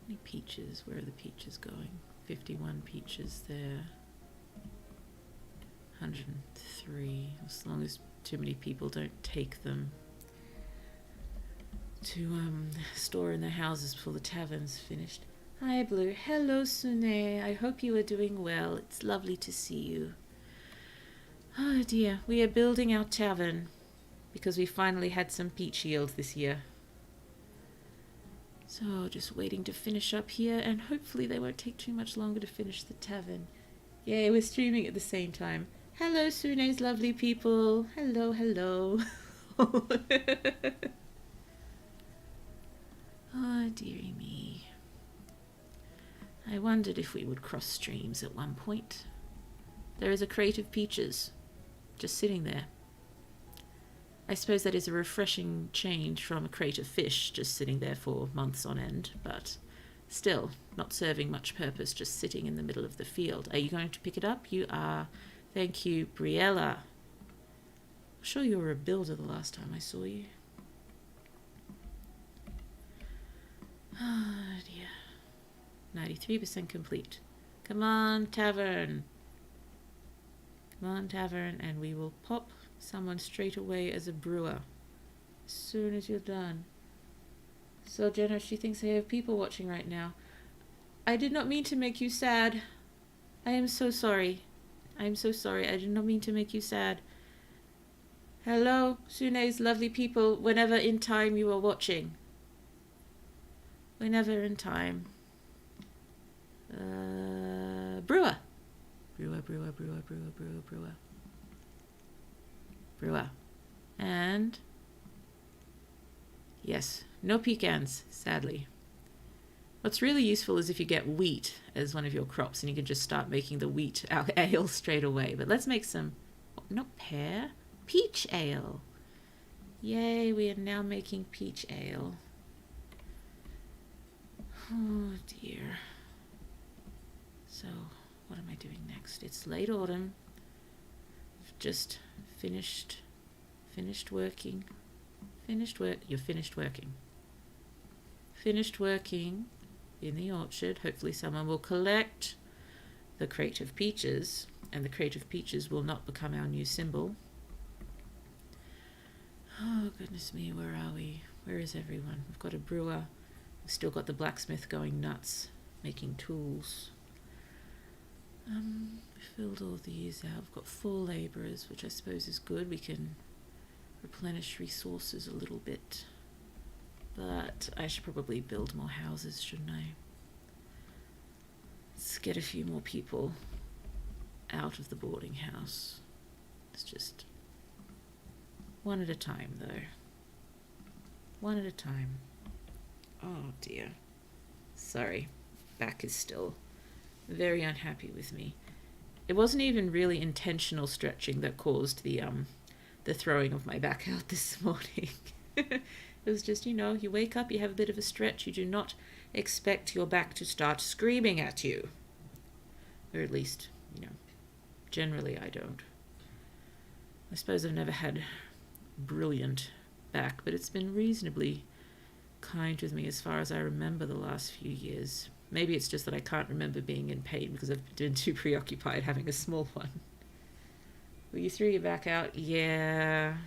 many peaches? Where are the peaches going? 51 peaches there. 103, as long as too many people don't take them to store in their houses before the tavern's finished. Hi Blue. Hello Sune. I hope you are doing well. It's lovely to see you. Oh dear, we are building our tavern because we finally had some peach yield this year. So just waiting to finish up here, and hopefully they won't take too much longer to finish the tavern. Yay, we're streaming at the same time. Hello, Sune's lovely people. Hello, hello. Oh, dearie me. I wondered if we would cross streams at one point. There is a crate of peaches just sitting there. I suppose that is a refreshing change from a crate of fish just sitting there for months on end, but still not serving much purpose, just sitting in the middle of the field. Are you going to pick it up? You are. Thank you, Briella. I'm sure you were a builder the last time I saw you. Oh dear. 93% complete. Come on, tavern. Come on, tavern, and we will pop someone straight away as a brewer as soon as you're done. So Jenna, she thinks I have people watching right now. I did not mean to make you sad. I am so sorry. I am so sorry. I did not mean to make you sad. Hello, Sune's lovely people, whenever in time you are watching. Whenever in time. Brewer. Brewer, brewer, brewer, brewer, brewer, brewer. Brewer. And yes, no pecans, sadly. What's really useful is if you get wheat as one of your crops and you can just start making the wheat ale straight away. But let's make some, not pear, peach ale. Yay, we are now making peach ale. Oh dear. So, what am I doing next? It's late autumn. I've just finished working. You're finished working. Finished working in the orchard. Hopefully someone will collect the crate of peaches, and the crate of peaches will not become our new symbol. Oh, goodness me, where are we? Where is everyone? We've got a brewer. We've still got the blacksmith going nuts, making tools. We filled all these out. We've got 4 labourers, which I suppose is good. We can replenish resources a little bit. But I should probably build more houses, shouldn't I? Let's get a few more people out of the boarding house. It's just one at a time, though. One at a time. Oh dear. Sorry. Back is still very unhappy with me. It wasn't even really intentional stretching that caused the throwing of my back out this morning. It was just, you wake up, you have a bit of a stretch, you do not expect your back to start screaming at you. Or at least, generally I don't. I suppose I've never had brilliant back, but it's been reasonably kind with me as far as I remember the last few years. Maybe it's just that I can't remember being in pain because I've been too preoccupied having a small one. Well, you threw your back out? Yeah.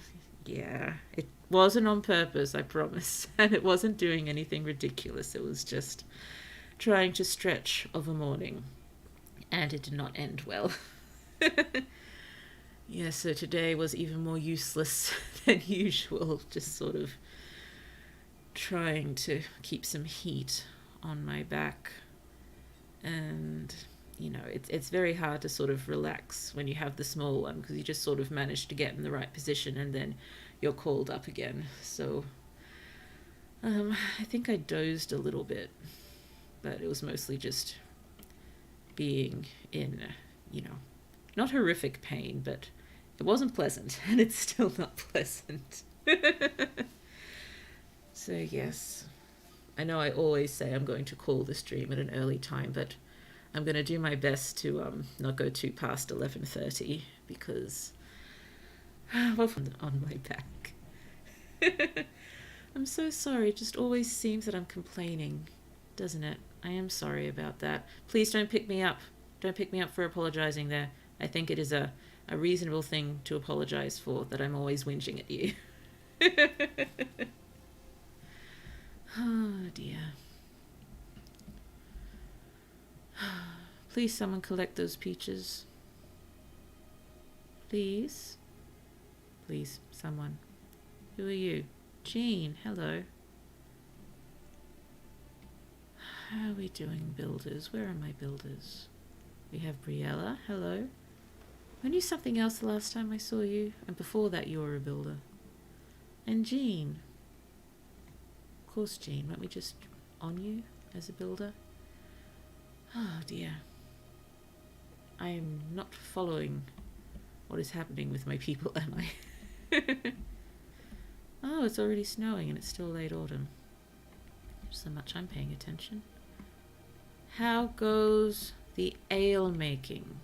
It wasn't on purpose, I promise. And it wasn't doing anything ridiculous. It was just trying to stretch of a morning. And it did not end well. Yeah, so today was even more useless than usual. Just sort of trying to keep some heat on my back. And it's very hard to sort of relax when you have the small one, because you just sort of manage to get in the right position and then you're called up again. So I think I dozed a little bit, but it was mostly just being in not horrific pain, but it wasn't pleasant, and it's still not pleasant. So yes, I know I always say I'm going to call the stream at an early time, but I'm going to do my best to not go too past 11:30 because on my back. I'm so sorry. It just always seems that I'm complaining, doesn't it? I am sorry about that. Please don't pick me up. Don't pick me up for apologizing there. I think it is a reasonable thing to apologize for, that I'm always whinging at you. Oh dear. Please someone collect those peaches. Please. Please, someone. Who are you? Jean, hello. How are we doing, builders? Where are my builders? We have Briella, hello. I knew something else the last time I saw you, and before that you were a builder. And Jean. Of course, Jean. Won't we just on you as a builder? Oh dear. I am not following what is happening with my people, am I? Oh, it's already snowing and it's still late autumn. So much I'm paying attention. How goes the ale making?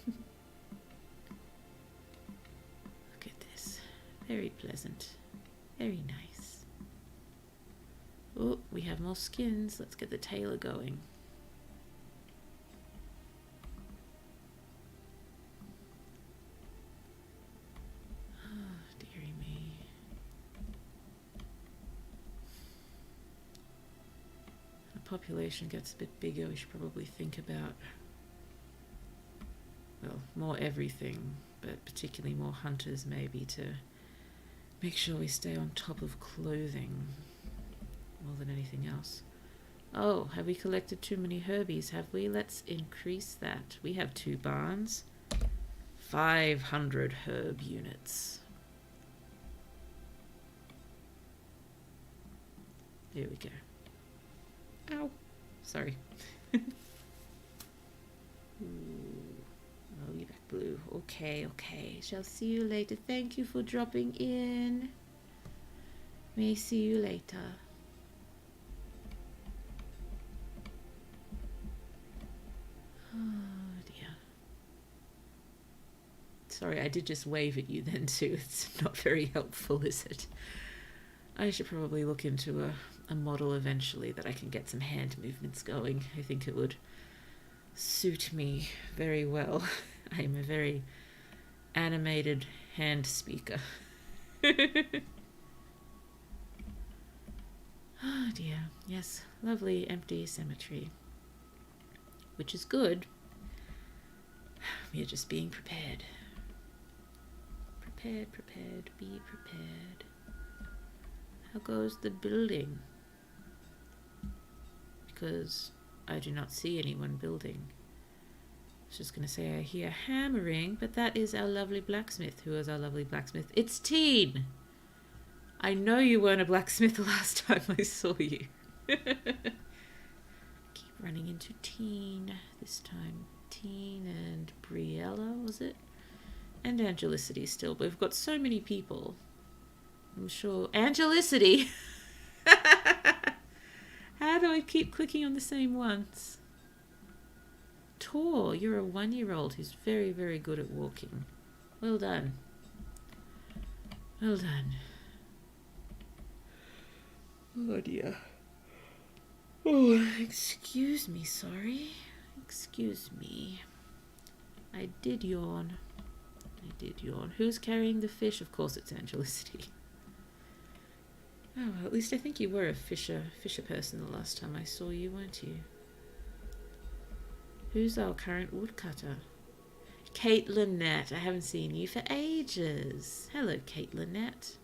Look at this. Very pleasant. Very nice. Oh, we have more skins. Let's get the tailor going. Population gets a bit bigger, we should probably think about, well, more everything, but particularly more hunters maybe, to make sure we stay on top of clothing more than anything else. Oh, have we collected too many herbies, have we? Let's increase that. We have 2 barns. 500 herb units. There we go. Ow. Sorry. Oh, you back blue. Okay, okay. Shall see you later. Thank you for dropping in. May see you later. Oh dear. Sorry, I did just wave at you then too. It's not very helpful, is it? I should probably look into a model eventually that I can get some hand movements going. I think it would suit me very well. I am a very animated hand speaker. Oh dear. Yes, lovely empty cemetery. Which is good. We are just being prepared. Prepared, prepared, be prepared. How goes the building? Because I do not see anyone building. I was just going to say I hear hammering, but that is our lovely blacksmith. Who is our lovely blacksmith? It's Teen! I know you weren't a blacksmith the last time I saw you. Keep running into Teen this time. Teen and Briella, was it? And Angelicity still, but we've got so many people. I'm sure. Angelicity! How do I keep clicking on the same ones? Tor, you're a 1-year-old who's very, very good at walking. Well done. Well done. Oh dear. Oh, excuse me, sorry. Excuse me. I did yawn. I did yawn. Who's carrying the fish? Of course it's Angelicity. Oh, well, at least I think you were a fisher person the last time I saw you, weren't you? Who's our current woodcutter? Kate Lynette. I haven't seen you for ages. Hello, Kate Lynette.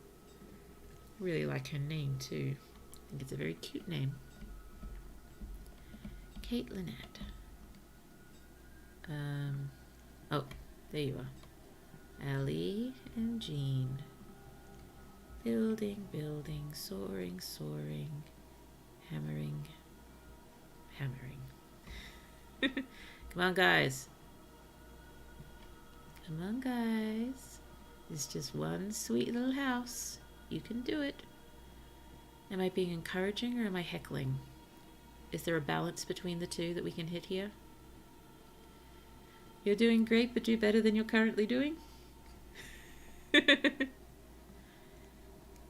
I really like her name too. I think it's a very cute name. Kate Lynette. Oh, there you are. Ellie and Jean. Building, building, soaring, soaring, hammering, hammering. Come on, guys. Come on, guys. It's just one sweet little house. You can do it. Am I being encouraging or am I heckling? Is there a balance between the two that we can hit here? You're doing great, but do better than you're currently doing?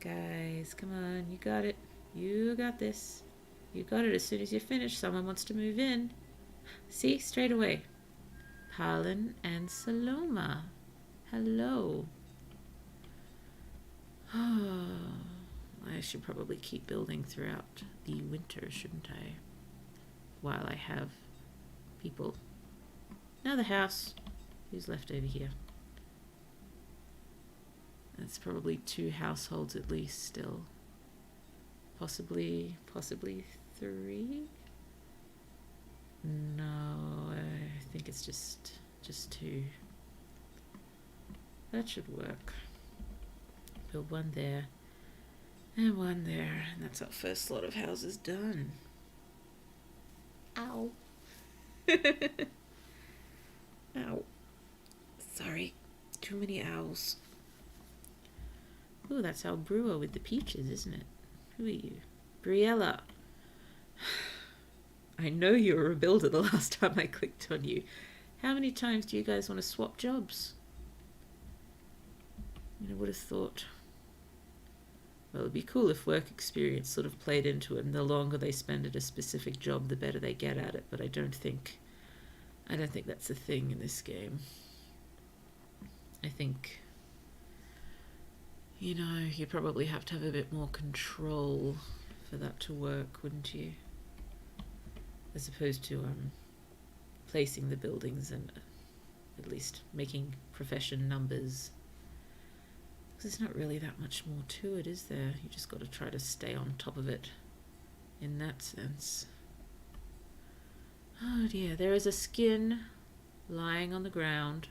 Guys, come on, you got it. You got this. You got it. As soon as you finish, someone wants to move in. See, straight away. Palin and Saloma. Hello. Oh, I should probably keep building throughout the winter, shouldn't I? While I have people. Another house. Who's left over here? That's probably 2 households at least still. Possibly 3? No, I think it's just 2. That should work. Build 1 there and 1 there, and that's our first lot of houses done. Ow. Ow. Sorry, too many owls. Oh, that's our brewer with the peaches, isn't it? Who are you? Briella. I know you were a builder the last time I clicked on you. How many times do you guys want to swap jobs? I would have thought, well, it'd be cool if work experience sort of played into it, and the longer they spend at a specific job, the better they get at it. But I don't think that's a thing in this game. I think, you know, you probably have to have a bit more control for that to work, wouldn't you? As opposed to placing the buildings and at least making profession numbers. Because there's not really that much more to it, is there? You just got to try to stay on top of it in that sense. Oh dear, there is a skin lying on the ground.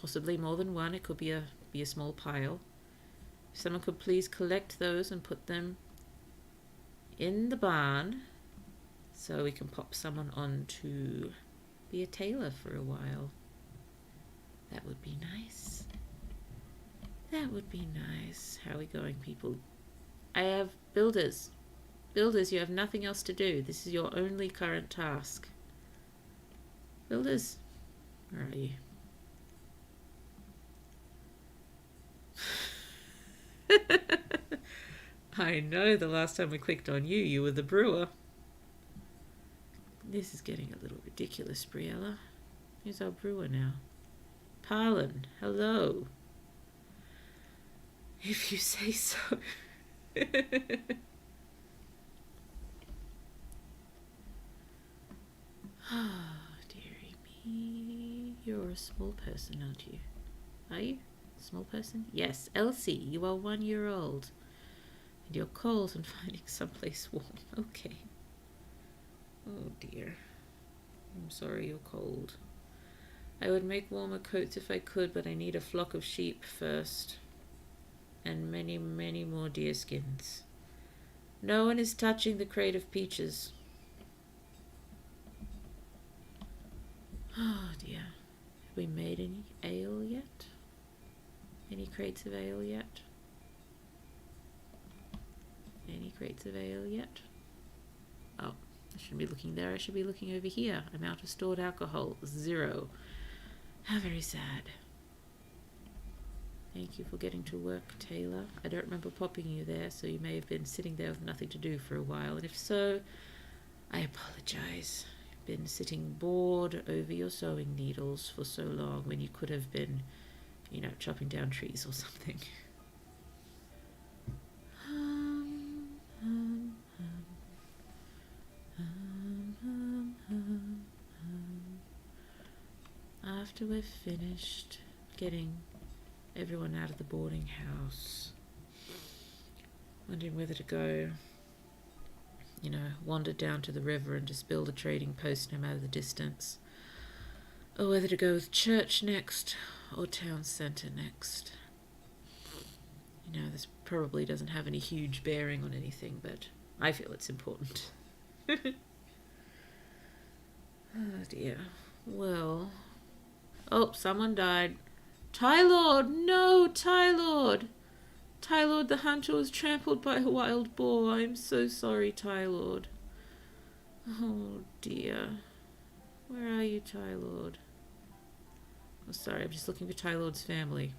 Possibly more than one. It could be a small pile. If someone could please collect those and put them in the barn so we can pop someone on to be a tailor for a while. That would be nice. That would be nice. How are we going, people? I have builders. Builders, you have nothing else to do. This is your only current task. Builders, where are you? I know the last time we clicked on you, you were the brewer. This is getting a little ridiculous, Briella. Who's our brewer now? Parlin, hello. If you say so. Oh, dearie me. You're a small person, aren't you? Are you? Small person? Yes, Elsie, you are 1 year old. And you're cold and finding someplace warm. Okay. Oh dear. I'm sorry you're cold. I would make warmer coats if I could, but I need a flock of sheep first. And many, many more deer skins. No one is touching the crate of peaches. Oh dear. Have we made any ale yet? Any crates of ale yet? Any crates of ale yet? Oh, I shouldn't be looking there. I should be looking over here. Amount of stored alcohol, 0. How very sad. Thank you for getting to work, Taylor. I don't remember popping you there, so you may have been sitting there with nothing to do for a while. And if so, I apologize. You've been sitting bored over your sewing needles for so long when you could have been, you know, chopping down trees or something. After we've finished getting everyone out of the boarding house, wondering whether to go, you know, wander down to the river and just build a trading post no matter the distance, or whether to go with church next or town centre next. You know, this probably doesn't have any huge bearing on anything, but I feel it's important. Oh dear. Well, oh, someone died. Tylord! No, Tylord! Tylord the hunter was trampled by a wild boar. I'm so sorry, Tylord. Oh dear. Where are you, Tylord? Oh, sorry, I'm just looking for Tylord's family.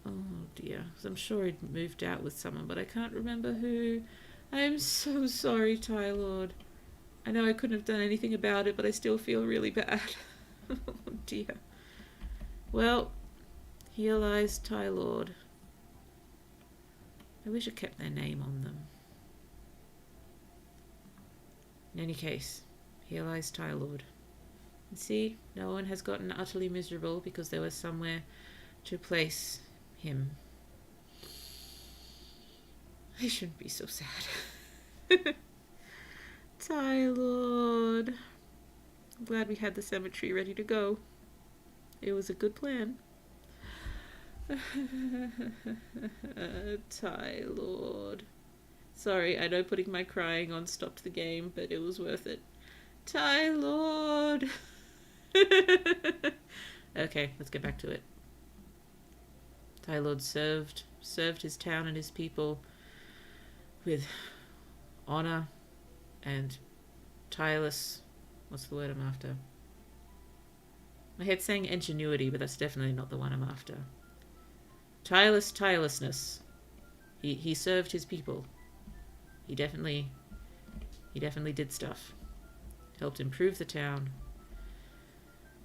Oh dear, 'cause I'm sure he'd moved out with someone, but I can't remember who. I'm so sorry, Tylord. I know I couldn't have done anything about it, but I still feel really bad. Oh dear. Well, here lies Tylord. I wish I kept their name on them. In any case, Here lies Tylord. And see, no one has gotten utterly miserable because there was somewhere to place him. I shouldn't be so sad. Tylord. I'm glad we had the cemetery ready to go. It was a good plan. Tylord. Sorry, I know putting my crying on stopped the game, but it was worth it. Tylord. Okay, let's get back to it. Tylord served his town and his people with honor and tireless. What's the word I'm after? My head's saying ingenuity, but that's definitely not the one I'm after. Tirelessness. He served his people. He definitely did stuff. Helped improve the town.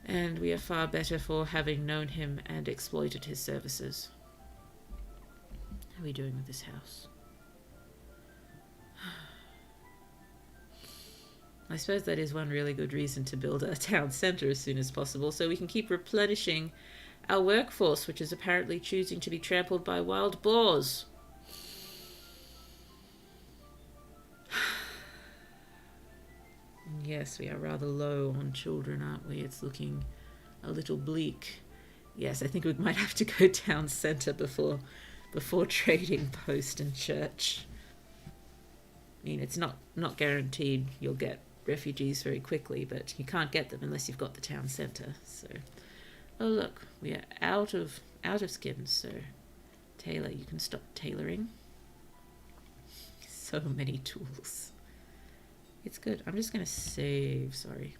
And we are far better for having known him and exploited his services. How are we doing with this house? I suppose that is one really good reason to build a town centre as soon as possible, so we can keep replenishing our workforce, which is apparently choosing to be trampled by wild boars. Yes, we are rather low on children, aren't we? It's looking a little bleak. Yes, I think we might have to go town centre before trading post and church. I mean, it's not guaranteed you'll get refugees very quickly, but you can't get them unless you've got the town centre. So, oh look, we are out of skins. So, tailor, you can stop tailoring. So many tools. It's good. I'm just gonna save. Sorry.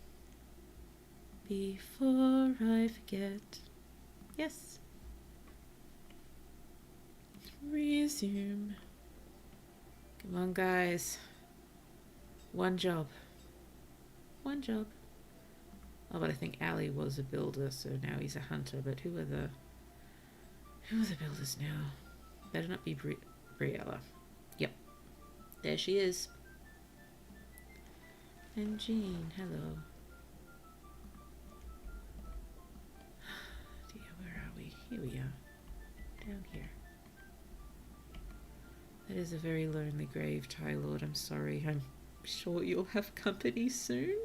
Before I forget. Yes. Resume. Come on, guys. One job. Oh, but I think Ali was a builder, so now he's a hunter. But who are the builders now? Better not be Briella. Yep. There she is. And Jean, hello. Dear, where are we? Here we are. Down here. That is a very lonely grave, Tylord. I'm sorry. I'm sure you'll have company soon.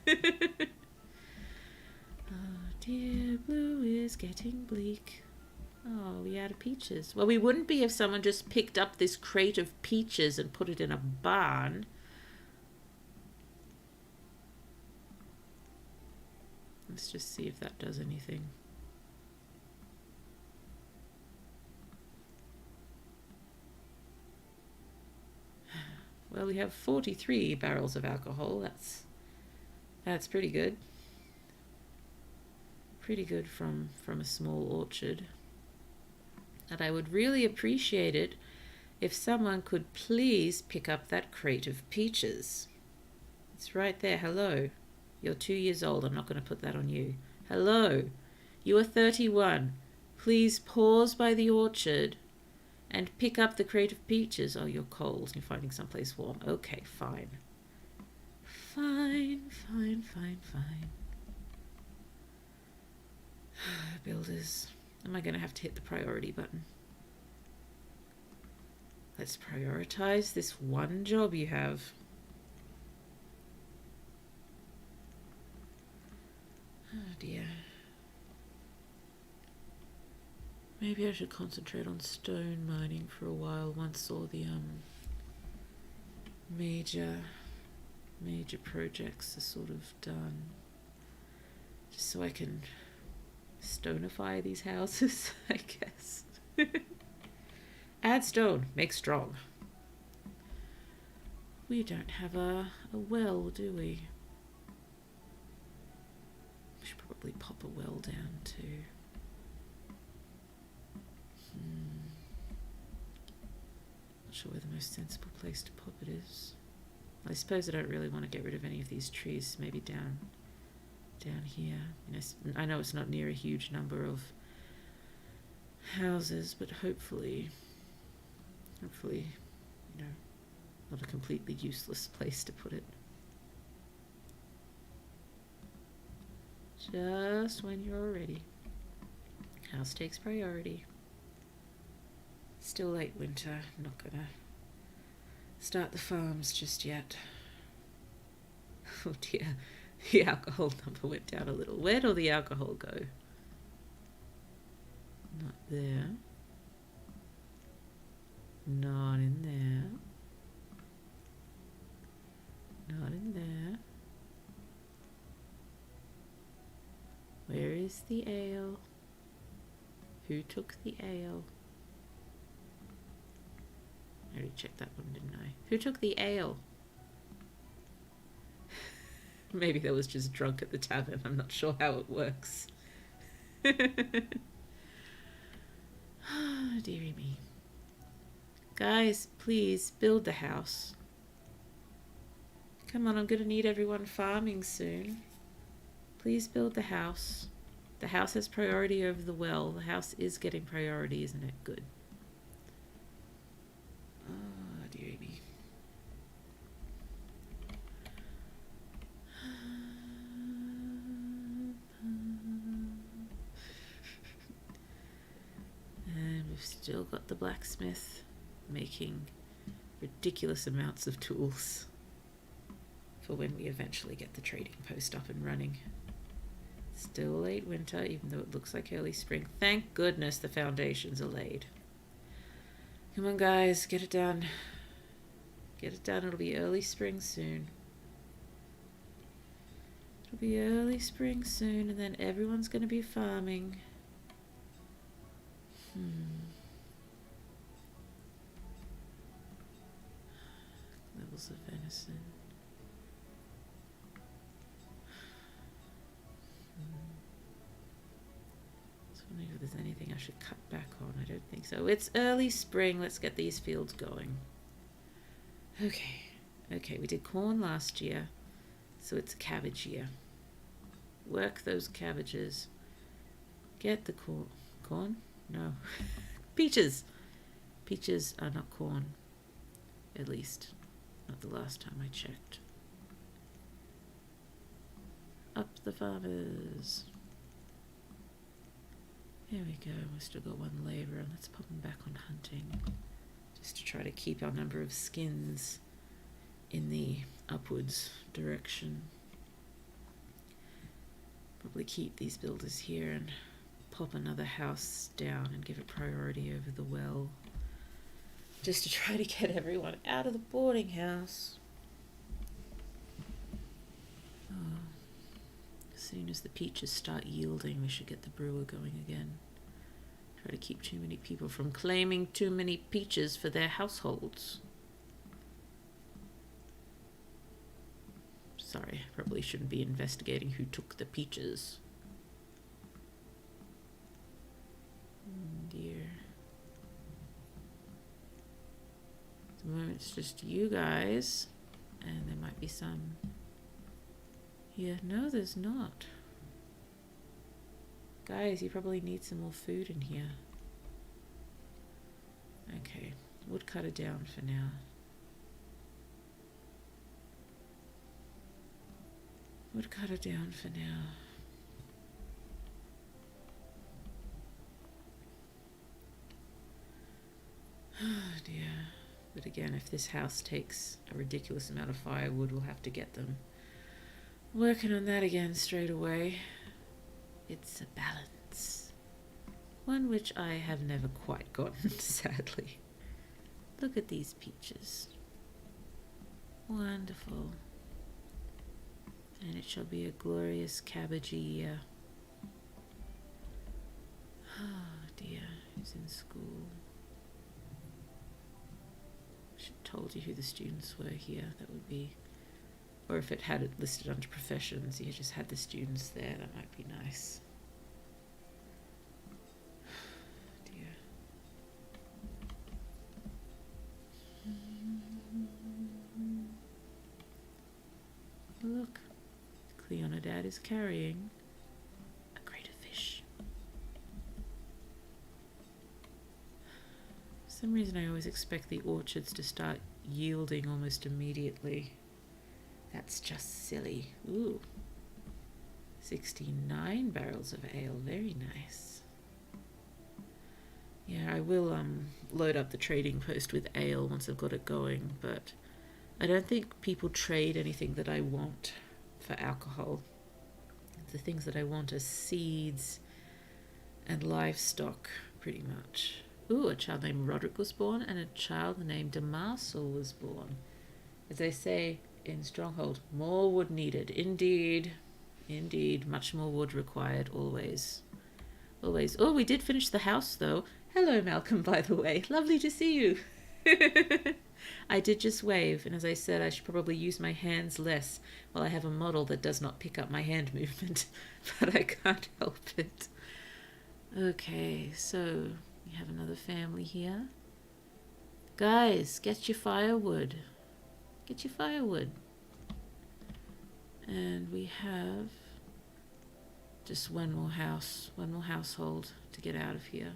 Oh dear, blue is getting bleak. Oh, we out of peaches. Well, we wouldn't be if someone just picked up this crate of peaches and put it in a barn. Let's just see if that does anything. Well, we have 43 barrels of alcohol. That's pretty good. Pretty good from a small orchard. And I would really appreciate it if someone could please pick up that crate of peaches. It's right there. Hello. You're 2 years old. I'm not going to put that on you. Hello. You are 31. Please pause by the orchard and pick up the crate of peaches. Oh, you're cold. You're finding someplace warm. Okay, fine. Fine. Builders. Am I going to have to hit the priority button? Let's prioritize this one job you have. Oh dear. Maybe I should concentrate on stone mining for a while once all the major projects are sort of done. Just so I can stonify these houses, I guess. Add stone, make strong. We don't have a well, do we? We should probably pop a well down too. Not sure where the most sensible place to pop it is. I suppose I don't really want to get rid of any of these trees. Maybe down here. You know, I know it's not near a huge number of houses, but hopefully, you know, not a completely useless place to put it. Just when you're ready. House takes priority. Still late winter. I'm not gonna start the farms just yet. Oh dear. The alcohol number went down a little. Where'd all the alcohol go? Not there. Not in there. Not in there. Where is the ale? Who took the ale? I already checked that one, didn't I? Who took the ale? Maybe that was just drunk at the tavern. I'm not sure how it works. Oh, dearie me. Guys, please build the house. Come on, I'm going to need everyone farming soon. Please build the house. The house has priority over the well. The house is getting priority, isn't it? Good. Oh, dearie me. And we've still got the blacksmith making ridiculous amounts of tools for when we eventually get the trading post up and running. Still late winter, even though it looks like early spring. Thank goodness the foundations are laid. Come on, guys, get it done. Get it done. It'll be early spring soon. It'll be early spring soon, and then everyone's going to be farming. Levels of venison. Just wondering if there's anything I should cut back on. I don't think so. It's early spring. Let's get these fields going. Okay. Okay, we did corn last year, so it's a cabbage year. Work those cabbages. Get the corn. Corn? No. Peaches! Peaches are not corn. At least, not the last time I checked. Up the farmers. Here we go. We've still got one labourer. Let's pop him back on hunting. Just to try to keep our number of skins in the upwards direction. Probably keep these builders here and pop another house down and give it priority over the well. Just to try to get everyone out of the boarding house. Oh. As soon as the peaches start yielding, we should get the brewer going again. Try to keep too many people from claiming too many peaches for their households. Sorry, I probably shouldn't be investigating who took the peaches. Dear. At the moment it's just you guys, and there might be some here. No, there's not. Guys, you probably need some more food in here. Okay, woodcutter down for now. Woodcutter down for now. Oh dear. But again, if this house takes a ridiculous amount of firewood, we'll have to get them working on that again straight away. It's a balance. One which I have never quite gotten, sadly. Look at these peaches. Wonderful. And it shall be a glorious cabbagey year. Oh dear, who's in school? I should have told you who the students were here. That would be, or if it had it listed under professions, you just had the students there, that might be nice. Dear. Look. Cleonidad is carrying a crate of fish. For some reason I always expect the orchards to start yielding almost immediately. That's just silly. Ooh. 69 barrels of ale. Very nice. Yeah, I will load up the trading post with ale once I've got it going, but I don't think people trade anything that I want for alcohol. The things that I want are seeds and livestock, pretty much. Ooh, a child named Roderick was born, and a child named Damarsal was born. As they say in Stronghold, more wood needed. Indeed. Indeed. Much more wood required, always. Always. Oh, we did finish the house, though. Hello, Malcolm, by the way. Lovely to see you. I did just wave, and as I said, I should probably use my hands less while I have a model that does not pick up my hand movement, but I can't help it. Okay, so we have another family here. Guys, get your firewood. Get your firewood. And we have just one more household to get out of here.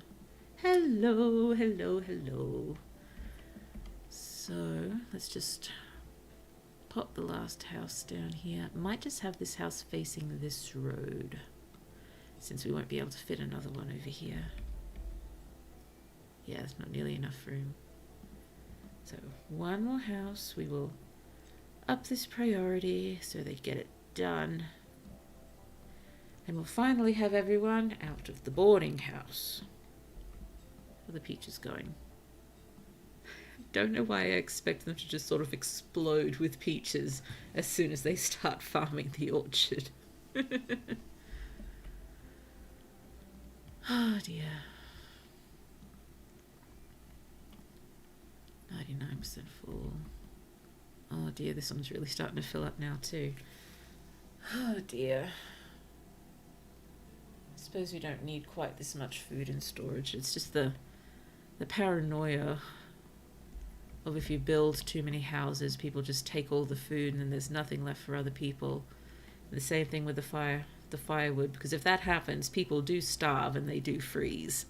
Hello, hello, hello. So let's just pop the last house down here. Might just have this house facing this road, since we won't be able to fit another one over here. Yeah, there's not nearly enough room. So one more house. We will up this priority so they get it done. And we'll finally have everyone out of the boarding house. Where the peaches going? Don't know why I expect them to just sort of explode with peaches as soon as they start farming the orchard. Oh dear. 99% full. Oh dear, this one's really starting to fill up now too. Oh dear. I suppose we don't need quite this much food in storage. It's just the paranoia of if you build too many houses, people just take all the food and then there's nothing left for other people. And the same thing with the firewood, because if that happens, people do starve and they do freeze.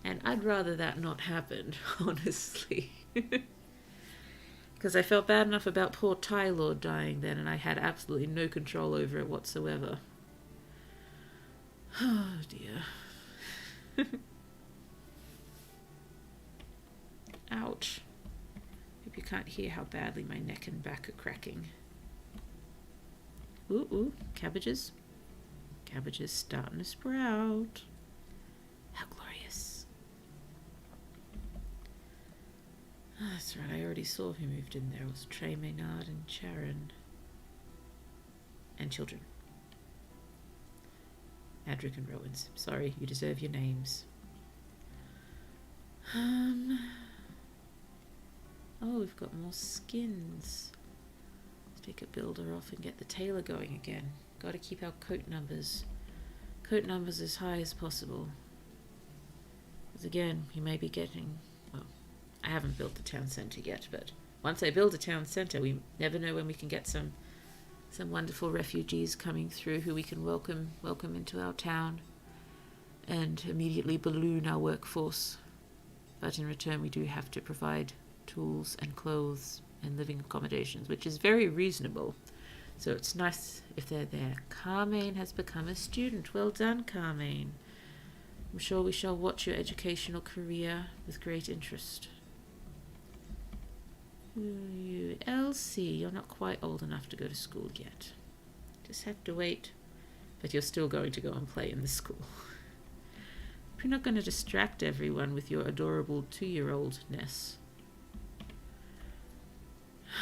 And I'd rather that not happen, honestly. Because I felt bad enough about poor Tylord dying then, and I had absolutely no control over it whatsoever. Oh dear. Ouch. Hope you can't hear how badly my neck and back are cracking. Ooh, ooh, cabbages. Cabbages starting to sprout. How glorious. Oh, that's right, I already saw who moved in there. It was Trey Maynard and Sharon. And children. Adric and Rowans. Sorry, you deserve your names. Oh, we've got more skins. Let's take a builder off and get the tailor going again. Got to keep our coat numbers as high as possible. Because again, we may be getting, well, I haven't built the town centre yet, but once I build a town centre, we never know when we can get some wonderful refugees coming through who we can welcome into our town and immediately balloon our workforce. But in return, we do have to provide tools and clothes and living accommodations, which is very reasonable. So it's nice if they're there. Carmaine has become a student. Well done, Carmaine. I'm sure we shall watch your educational career with great interest. You, Elsie, you're not quite old enough to go to school yet. Just have to wait. But you're still going to go and play in the school. You're not going to distract everyone with your adorable 2-year-oldness.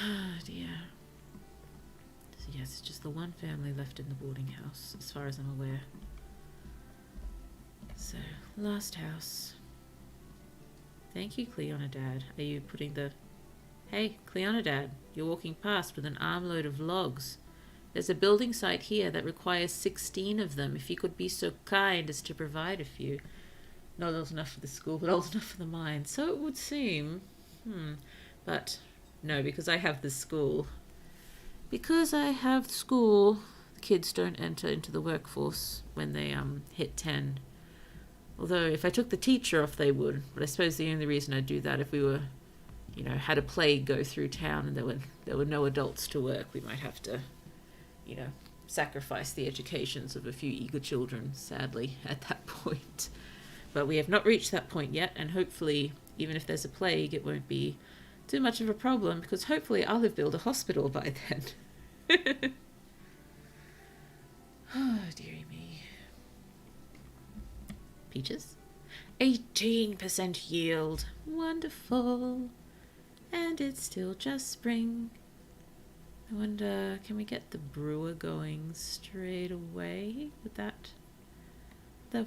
Oh dear. So yes, it's just the one family left in the boarding house, as far as I'm aware. So, last house. Thank you, Cleonidad. Are you putting the... Hey, Cleonidad, you're walking past with an armload of logs. There's a building site here that requires 16 of them. If you could be so kind as to provide a few. Not old enough for the school, but old enough for the mine. So it would seem. But no, because I have the school. Because I have school, the kids don't enter into the workforce when they hit 10. Although if I took the teacher off, they would. But I suppose the only reason I'd do that if we were, had a plague go through town and there were no adults to work, we might have to, sacrifice the educations of a few eager children, sadly, at that point. But we have not reached that point yet, and hopefully, even if there's a plague, it won't be too much of a problem, because hopefully I'll have built a hospital by then. Oh, dearie me. Peaches? 18% yield. Wonderful. And it's still just spring. I wonder, can we get the brewer going straight away? Would that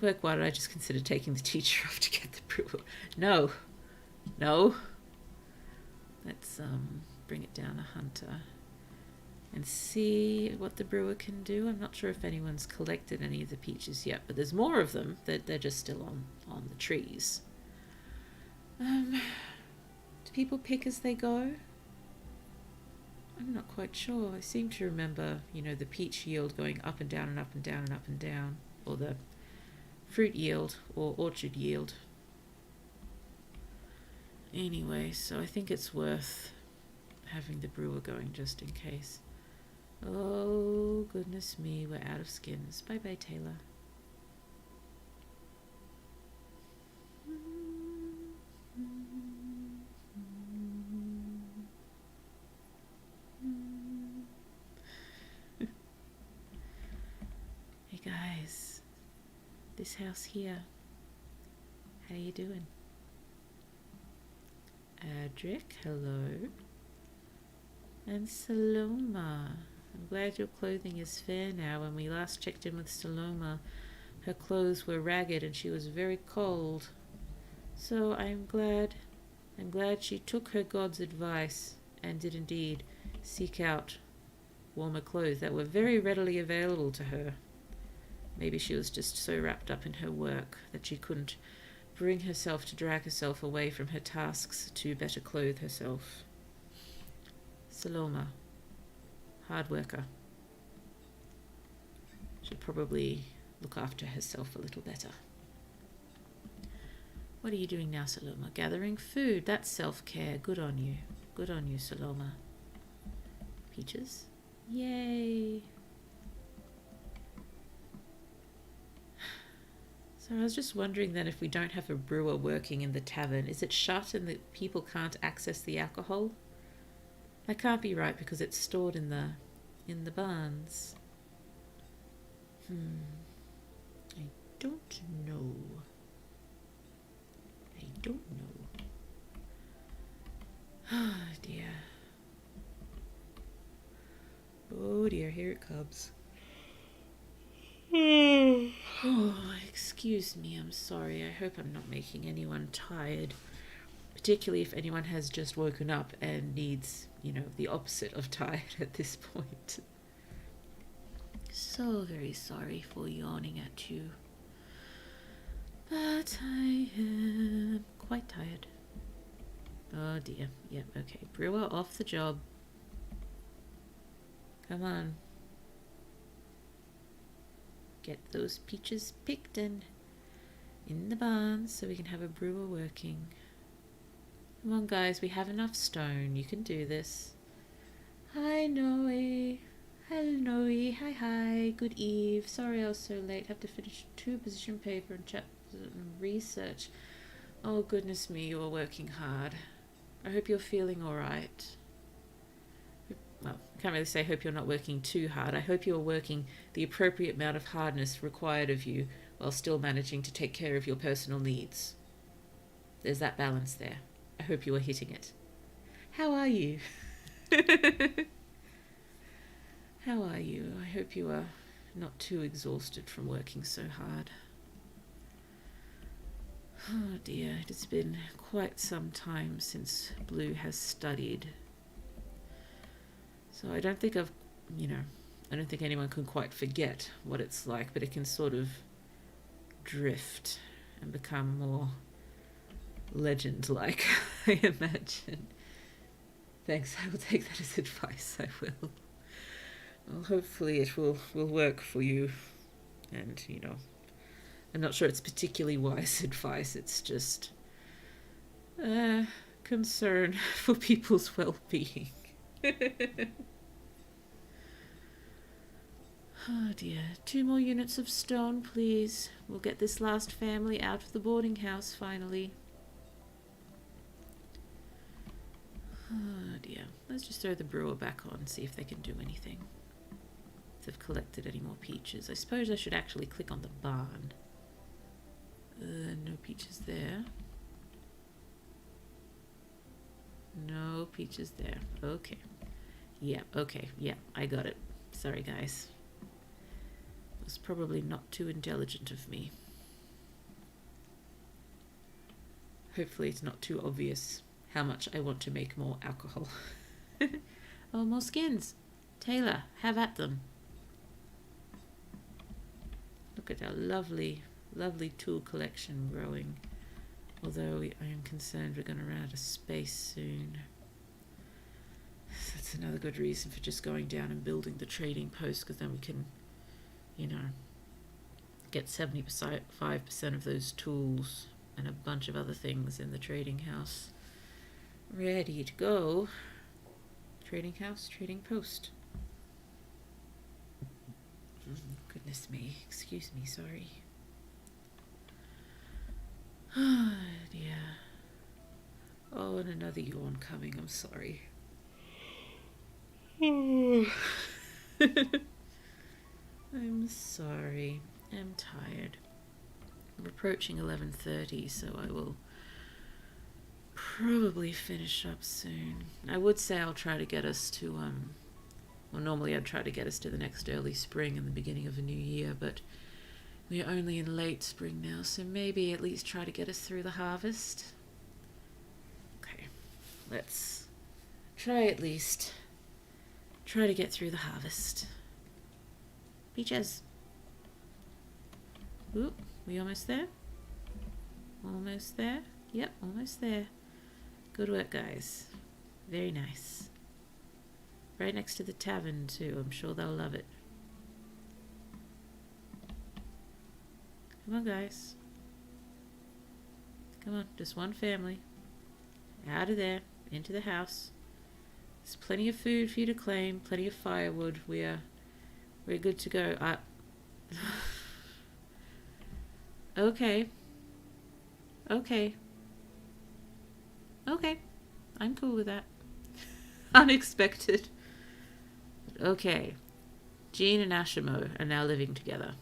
work? Why did I just consider taking the teacher off to get the brewer? No. Let's bring it down a hunter and see what the brewer can do. I'm not sure if anyone's collected any of the peaches yet, but there's more of them. They're just still on the trees. Do people pick as they go? I'm not quite sure. I seem to remember, the peach yield going up and down and up and down and up and down, or the fruit yield or orchard yield. Anyway, so I think it's worth having the brewer going just in case. Oh, goodness me, we're out of skins. Bye-bye, Taylor. Hey guys, this house here, how you doing? Adric, hello. And Saloma. I'm glad your clothing is fair now. When we last checked in with Saloma, her clothes were ragged and she was very cold. So I'm glad she took her god's advice and did indeed seek out warmer clothes that were very readily available to her. Maybe she was just so wrapped up in her work that she couldn't bring herself to drag herself away from her tasks to better clothe herself. Saloma, hard worker. Should probably look after herself a little better. What are you doing now, Saloma? Gathering food. That's self-care. Good on you. Good on you, Saloma. Peaches? Yay! So I was just wondering then, if we don't have a brewer working in the tavern, is it shut and that people can't access the alcohol? That can't be right because it's stored in the barns. I don't know. Oh dear. Oh dear, here it comes. Oh, excuse me, I'm sorry. I hope I'm not making anyone tired. Particularly if anyone has just woken up and needs, the opposite of tired at this point. So very sorry for yawning at you. But I am quite tired. Oh dear. Yep, okay. Brewer off the job. Come on. Get those peaches picked and in the barns so we can have a brewer working. Come on, guys, we have enough stone. You can do this. Hi, Noe. Hello, Noe. Hi. Good eve. Sorry I was so late. Have to finish 2 position paper and chapter and research. Oh, goodness me, you're working hard. I hope you're feeling all right. Well, I can't really say I hope you're not working too hard. I hope you're working the appropriate amount of hardness required of you while still managing to take care of your personal needs. There's that balance there. I hope you are hitting it. How are you? How are you? I hope you are not too exhausted from working so hard. Oh dear, it has been quite some time since Blue has studied. So I don't think I don't think anyone can quite forget what it's like, but it can sort of drift and become more legend-like, I imagine. Thanks, I will take that as advice, I will. Well, hopefully it will work for you. And, I'm not sure it's particularly wise advice, it's just concern for people's well-being. Oh dear. 2 more units of stone, please. We'll get this last family out of the boarding house finally. Oh dear. Let's just throw the brewer back on and see if they can do anything. If they've collected any more peaches. I suppose I should actually click on the barn. No peaches there. No peaches there. Okay. Yeah, okay. Yeah, I got it. Sorry, guys. It was probably not too intelligent of me. Hopefully it's not too obvious how much I want to make more alcohol. Oh, more skins. Taylor, have at them. Look at our lovely, lovely tool collection growing. Although I am concerned we're going to run out of space soon. That's another good reason for just going down and building the trading post, because then we can, you know, get 75% of those tools and a bunch of other things in the trading house ready to go. Trading house, trading post. Goodness me, excuse me, sorry. Oh dear. Oh, and another yawn coming, I'm sorry. I'm sorry. I'm tired. I'm approaching 11:30, so I will probably finish up soon. I would say I'll try to get us to, well, normally I'd try to get us to the next early spring and the beginning of a new year, but we're only in late spring now, so maybe at least try to get us through the harvest. Okay, let's try at least. Try to get through the harvest. Peaches. Ooh, we almost there? Almost there? Yep, almost there. Good work, guys. Very nice. Right next to the tavern, too. I'm sure they'll love it. Come on, guys. Come on, just one family. Out of there, into the house. There's plenty of food for you to claim, plenty of firewood. We're good to go. Okay. Okay. Okay. I'm cool with that. Unexpected. Okay. Jean and Ashimo are now living together.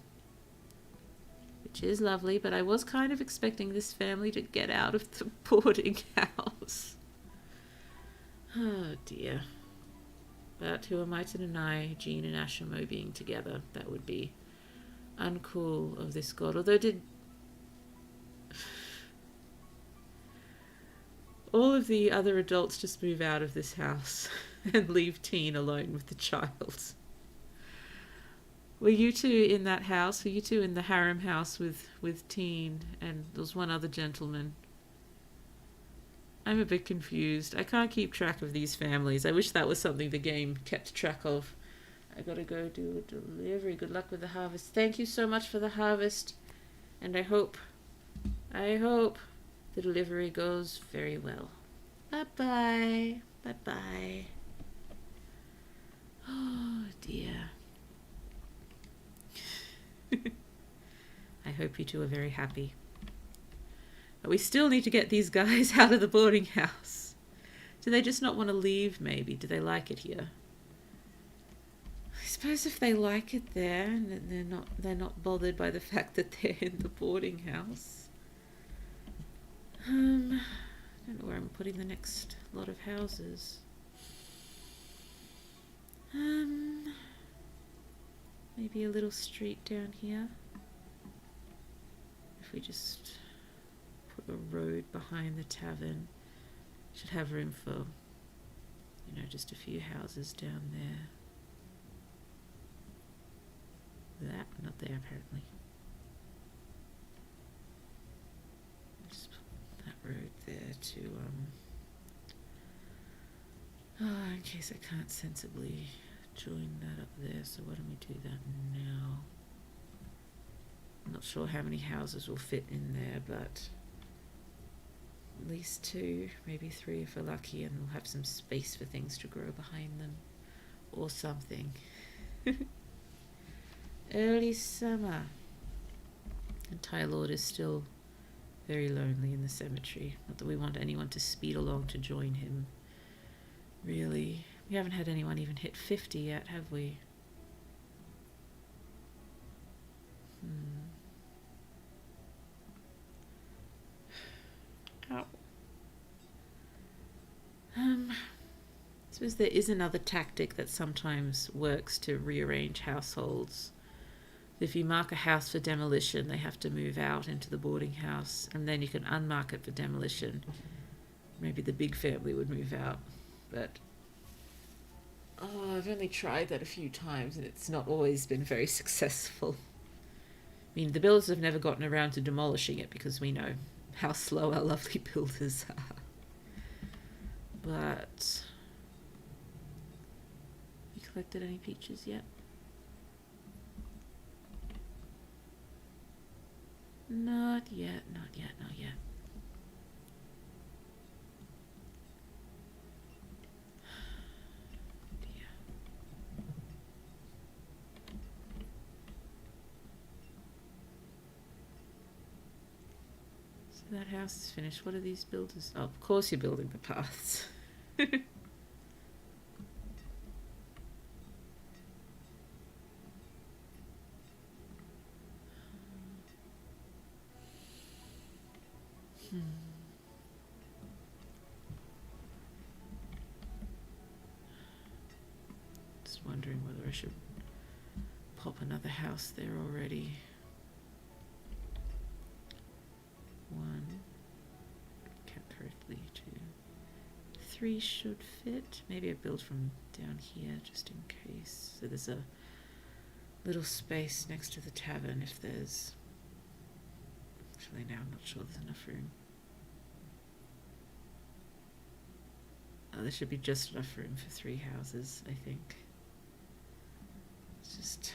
Which is lovely, but I was kind of expecting this family to get out of the boarding house. Oh dear. But who am I to deny Jean and Ashimo being together? That would be uncool of this god. Although did all of the other adults just move out of this house and leave Teen alone with the child? Were you two in that house? Were you two in the harem house with Teen and there was one other gentleman? I'm a bit confused. I can't keep track of these families. I wish that was something the game kept track of. I gotta go do a delivery. Good luck with the harvest. Thank you so much for the harvest. And I hope the delivery goes very well. Bye-bye. Bye-bye. Oh, dear. I hope you two are very happy. But we still need to get these guys out of the boarding house. Do they just not want to leave, maybe? Do they like it here? I suppose if they like it there, and they're not bothered by the fact that they're in the boarding house. I don't know where I'm putting the next lot of houses. Maybe a little street down here. If we just put a road behind the tavern, should have room for, you know, just a few houses down there. That, not there apparently. Just put that road there to, in case I can't sensibly join that up there, so why don't we do that now? I'm not sure how many houses will fit in there, but at least 2, maybe 3 if we're lucky, and we'll have some space for things to grow behind them, or something. Early summer. And Tylord is still very lonely in the cemetery. Not that we want anyone to speed along to join him. Really. We haven't had anyone even hit 50 yet, have we? Oh. I suppose there is another tactic that sometimes works to rearrange households. If you mark a house for demolition, they have to move out into the boarding house, and then you can unmark it for demolition. Maybe the big family would move out, but I've only tried that a few times, and it's not always been very successful. I mean, the builders have never gotten around to demolishing it because we know how slow our lovely builders are. But you collected any peaches yet? Not yet, not yet, not yet. Dear. So that house is finished. What are these builders? Oh, of course you're building the paths. Just wondering whether I should pop another house there already. 1 count correctly. 2, 3 should fit. Maybe I build from down here just in case. So there's a little space next to the tavern if there's... Actually, now I'm not sure there's enough room. Oh, there should be just enough room for 3 houses, I think. Let's just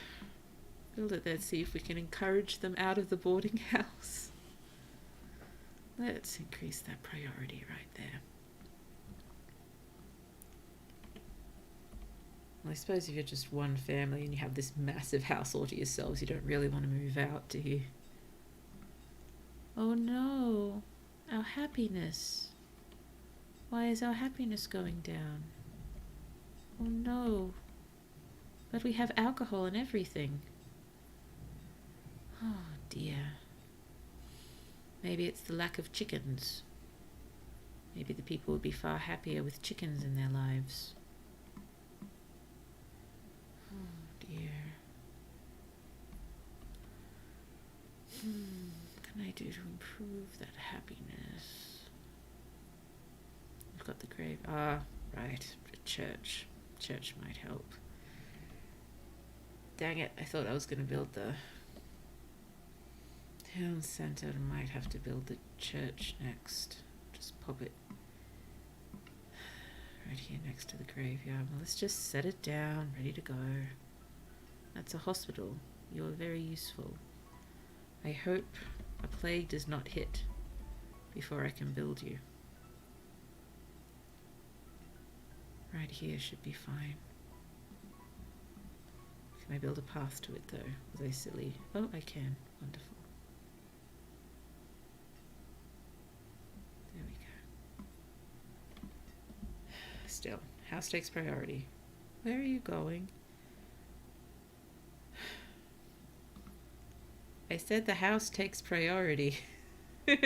build it there, see if we can encourage them out of the boarding house. Let's increase that priority right there. Well, I suppose if you're just one family and you have this massive house all to yourselves, you don't really want to move out, do you? Oh no, our happiness. Why is our happiness going down? Oh no. But we have alcohol and everything. Oh dear. Maybe it's the lack of chickens. Maybe the people would be far happier with chickens in their lives. Oh dear. What can I do to improve that happiness? I've got the grave. Ah, right. The church. Church might help. Dang it, I thought I was going to build the town centre. I might have to build the church next. Just pop it right here next to the graveyard. Well, let's just set it down, ready to go. That's a hospital. You're very useful. I hope a plague does not hit before I can build you. Right here should be fine. Can I build a path to it though? Was I silly? Oh, I can. Wonderful. There we go. Still, house takes priority. Where are you going? I said the house takes priority. Oh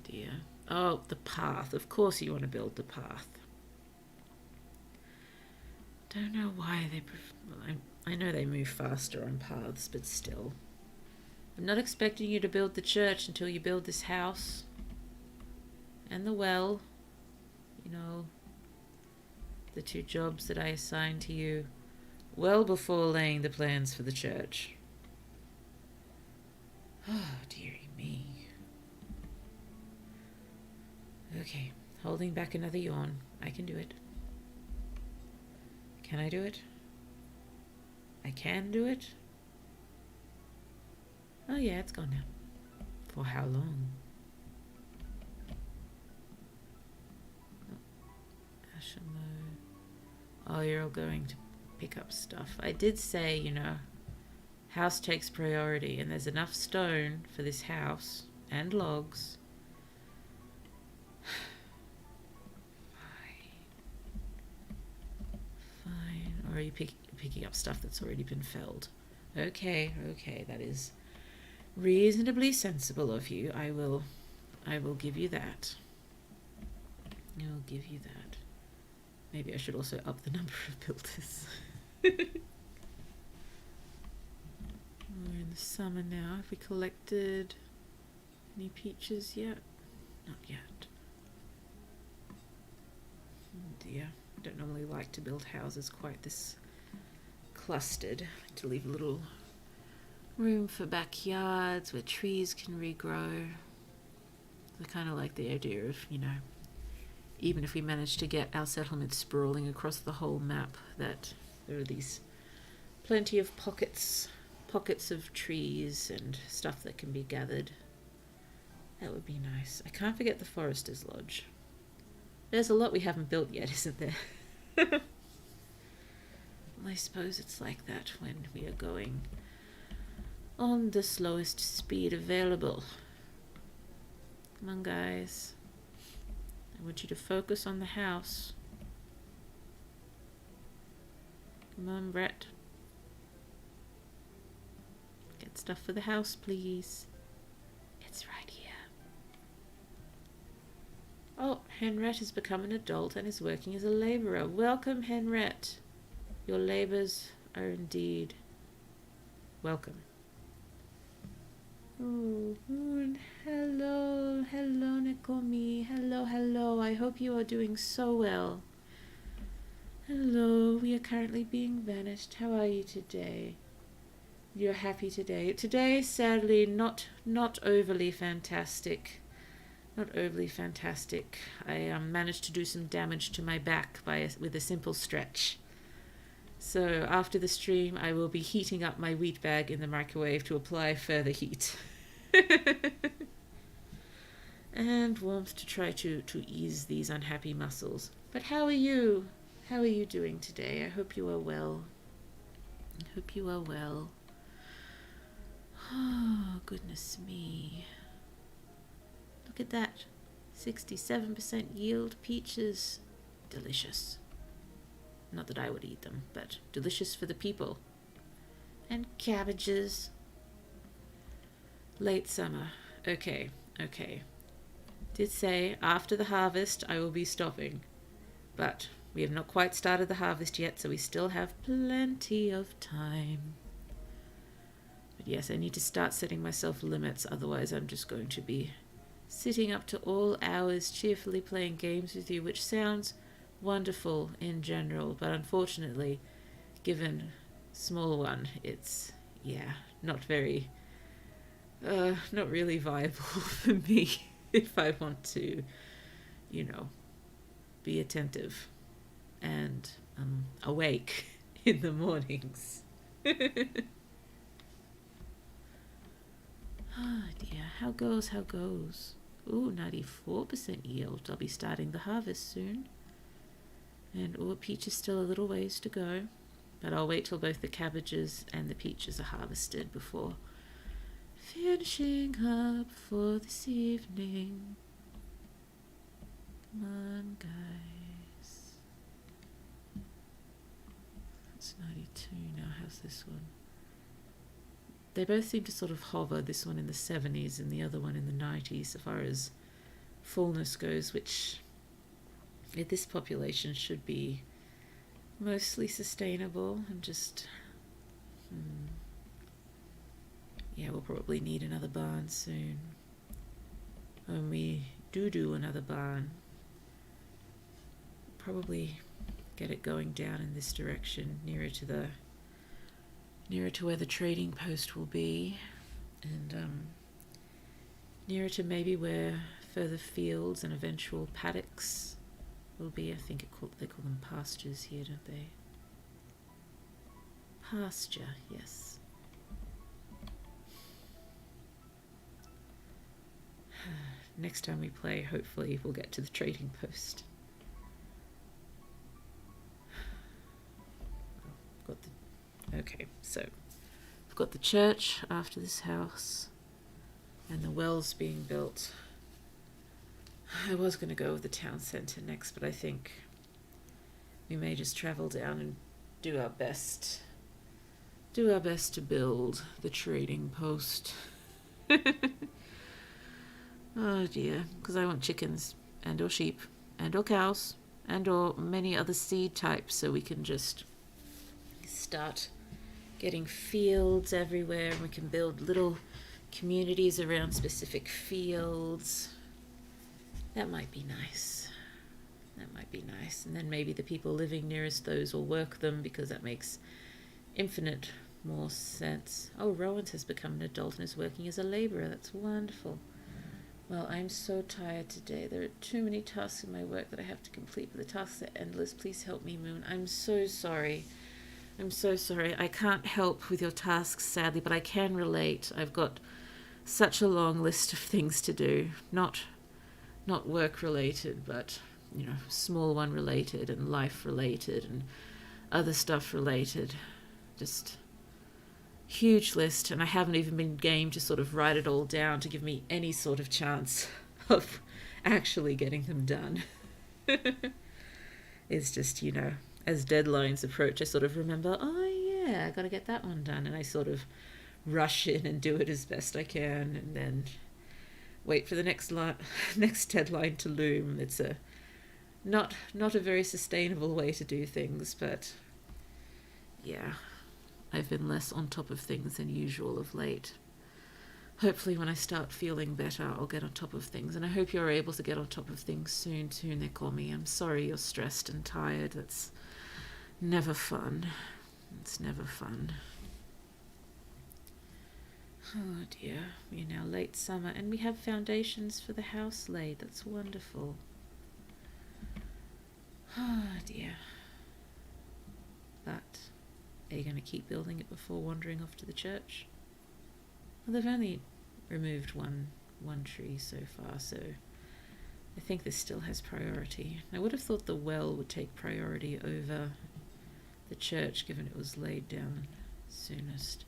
dear. Oh, the path. Of course you want to build the path. Don't know why they... Well, I know they move faster on paths, but still. I'm not expecting you to build the church until you build this house. And the well. You know, the 2 jobs that I assigned to you well before laying the plans for the church. Oh, dearie me. Okay, holding back another yawn. I can do it. Can I do it? I can do it? Oh yeah, it's gone now. For how long? Oh, Oh, you're all going to pick up stuff. I did say, you know, house takes priority, and there's enough stone for this house and logs. Fine. Or are you picking up stuff that's already been felled? Okay, that is reasonably sensible of you. I will give you that. I will give you that. Maybe I should also up the number of builders. We're in the summer now. Have we collected any peaches yet? Not yet. Oh dear. I don't normally like to build houses quite this clustered. I like to leave a little room for backyards where trees can regrow. I kind of like the idea of, you know, even if we manage to get our settlement sprawling across the whole map, that there are these plenty of pockets of trees and stuff that can be gathered. That would be nice. I can't forget the Forester's Lodge. There's a lot we haven't built yet, isn't there? I suppose it's like that when we are going on the slowest speed available. Come on, guys. I want you to focus on the house. Come on, Brett. Get stuff for the house, please. It's right here. Oh, Henret has become an adult and is working as a labourer. Welcome, Henret. Your labours are indeed welcome. Oh, Moon. Hello, Nekomi. Hello. I hope you are doing so well. Hello, we are currently being banished. How are you today? You're happy today? Today, sadly, not overly fantastic. Not overly fantastic. I managed to do some damage to my back with a simple stretch. So after the stream, I will be heating up my wheat bag in the microwave to apply further heat. And warmth to try to ease these unhappy muscles. But how are you? How are you doing today? I hope you are well. Oh, goodness me. Look at that. 67% yield peaches. Delicious. Not that I would eat them, but delicious for the people. And cabbages. Late summer. Okay. Did say after the harvest I will be stopping. But we have not quite started the harvest yet, so we still have plenty of time. But yes, I need to start setting myself limits, otherwise I'm just going to be sitting up to all hours cheerfully playing games with you, which sounds wonderful in general, but unfortunately, given small one, it's not really viable for me if I want to, be attentive and awake in the mornings. Oh dear, how goes? Ooh, 94% yield. I'll be starting the harvest soon. And peach is still a little ways to go, but I'll wait till both the cabbages and the peaches are harvested before finishing up for this evening. Come on, guys. It's 92 now. How's this one? They both seem to sort of hover, this one in the 70s and the other one in the 90s, so far as fullness goes, which at this population should be mostly sustainable. And just we'll probably need another barn soon. When we do another barn, probably get it going down in this direction, nearer to where the trading post will be, and nearer to maybe where further fields and eventual paddocks will be. I think they call them pastures here, don't they? Pasture, yes. Next time we play, hopefully we'll get to the trading post. Okay, so I've got the church after this house and the wells being built. I was going to go with the town centre next, but I think we may just travel down and do our best to build the trading post. Oh dear, because I want chickens and or sheep and or cows and or many other seed types, so we can just start getting fields everywhere, and we can build little communities around specific fields. That might be nice. That might be nice. And then maybe the people living nearest those will work them, because that makes infinite more sense. Oh, Rowan has become an adult and is working as a labourer. That's wonderful. Well, I'm so tired today. There are too many tasks in my work that I have to complete, but the tasks are endless. Please help me, Moon. I'm so sorry. I'm so sorry. I can't help with your tasks, sadly, but I can relate. I've got such a long list of things to do. Not work related, but, you know, small one related and life related and other stuff related. Just huge list, and I haven't even been game to sort of write it all down to give me any sort of chance of actually getting them done. It's just, you know, as deadlines approach, I sort of remember, oh yeah, I gotta get that one done, and I sort of rush in and do it as best I can, and then wait for the next deadline to loom. It's a not a very sustainable way to do things, but yeah, I've been less on top of things than usual of late. Hopefully when I start feeling better, I'll get on top of things, and I hope you're able to get on top of things soon too, Nekomi. I'm sorry you're stressed and tired. That's never fun. It's never fun. Oh dear, we're now late summer, and we have foundations for the house laid. That's wonderful. Oh dear. But are you going to keep building it before wandering off to the church? Well, they've only removed one tree so far, so I think this still has priority. I would have thought the well would take priority over the church, given it was laid down soonest.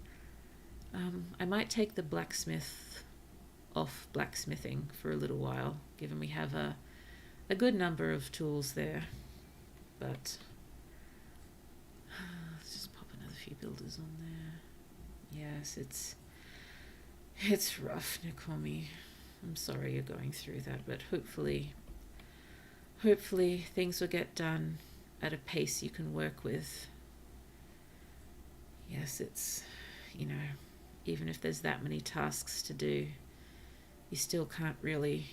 I might take the blacksmith off blacksmithing for a little while, given we have a good number of tools there. But let's just pop another few builders on there. Yes, it's rough, Nekomi. I'm sorry you're going through that, but hopefully things will get done at a pace you can work with. Yes, it's, you know, even if there's that many tasks to do, you still can't really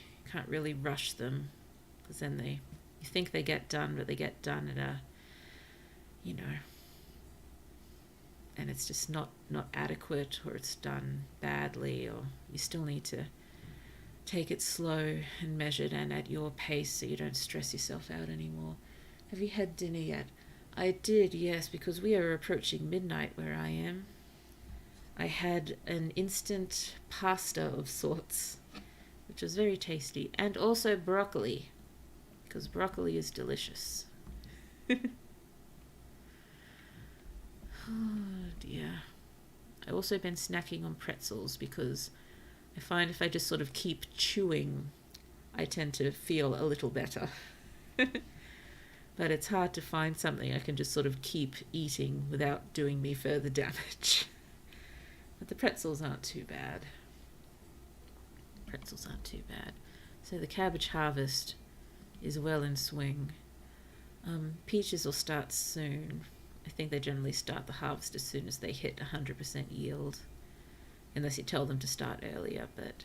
rush them, because then you think they get done, but they get done at a, you know, and it's just not adequate, or it's done badly, or you still need to take it slow and measured and at your pace, so you don't stress yourself out anymore. Have you had dinner yet? I did, yes, because we are approaching midnight where I am. I had an instant pasta of sorts, which was very tasty, and also broccoli, because broccoli is delicious. Oh dear. I've also been snacking on pretzels, because I find if I just sort of keep chewing, I tend to feel a little better. But it's hard to find something I can just sort of keep eating without doing me further damage. But the pretzels aren't too bad. So the cabbage harvest is well in swing. Peaches will start soon. I think they generally start the harvest as soon as they hit 100% yield, unless you tell them to start earlier, but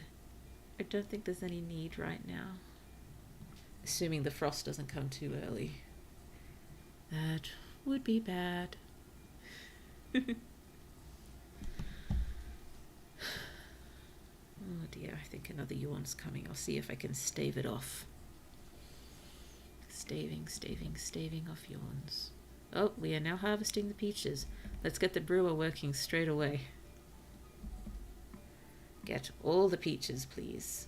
I don't think there's any need right now, assuming the frost doesn't come too early. That would be bad. Oh dear, I think another yawn's coming. I'll see if I can stave it off. Staving off yawns. Oh, we are now harvesting the peaches. Let's get the brewer working straight away. Get all the peaches, please.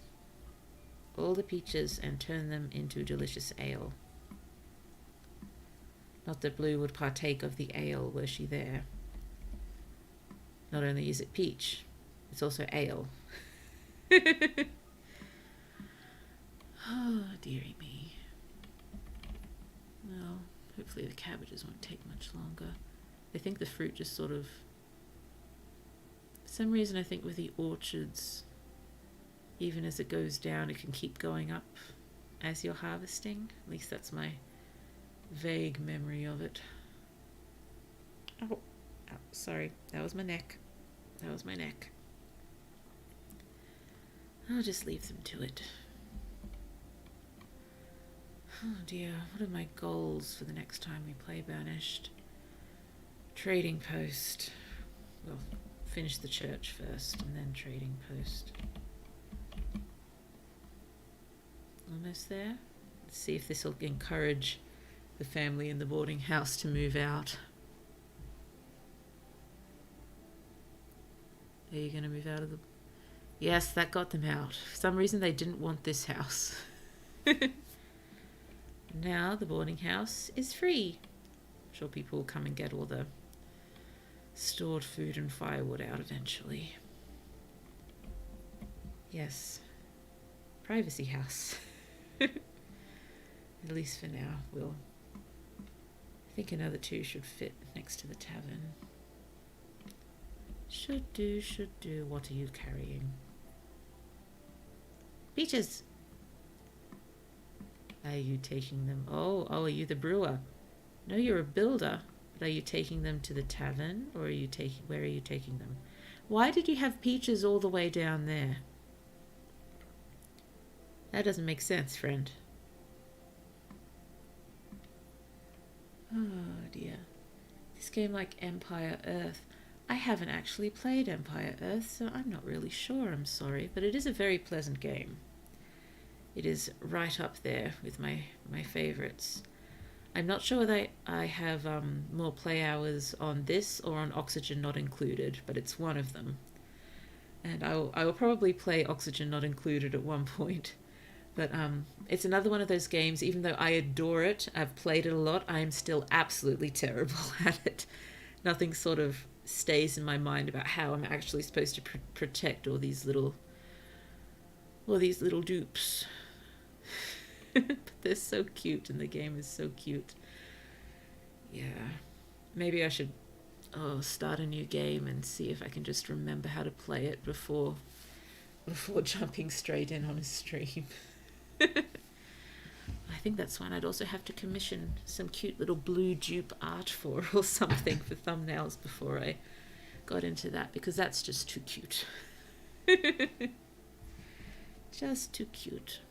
All the peaches, and turn them into delicious ale. Not that Blue would partake of the ale, were she there. Not only is it peach, it's also ale. Oh, dearie me. Well, hopefully the cabbages won't take much longer. I think the fruit just sort of... For some reason I think with the orchards, even as it goes down, it can keep going up as you're harvesting. At least that's my vague memory of it. Oh, sorry. That was my neck. That was my neck. I'll just leave them to it. Oh dear, what are my goals for the next time we play Banished? Trading post. Well, finish the church first and then trading post. Almost there. Let's see if this will encourage the family in the boarding house to move out. Are you going to move out of the... Yes, that got them out. For some reason they didn't want this house. Now the boarding house is free. I'm sure people will come and get all the stored food and firewood out eventually. Yes. Privacy house. At least for now. I think another 2 should fit next to the tavern. Should do, should do. What are you carrying? Peaches! Are you taking them? Oh, are you the brewer? No, you're a builder. But are you taking them to the tavern, or where are you taking them? Why did you have peaches all the way down there? That doesn't make sense, friend. Oh dear. This game like Empire Earth. I haven't actually played Empire Earth, so I'm not really sure, I'm sorry. But it is a very pleasant game. It is right up there with my favourites. I'm not sure whether I have more play hours on this or on Oxygen Not Included, but it's one of them. And I will probably play Oxygen Not Included at one point. But it's another one of those games, even though I adore it, I've played it a lot, I'm still absolutely terrible at it. Nothing sort of stays in my mind about how I'm actually supposed to protect all these little dupes. But they're so cute, and the game is so cute. Yeah. Maybe I should start a new game and see if I can just remember how to play it before jumping straight in on a stream. I think that's one I'd also have to commission some cute little blue dupe art for or something for thumbnails before I got into that, because that's just too cute. Just too cute.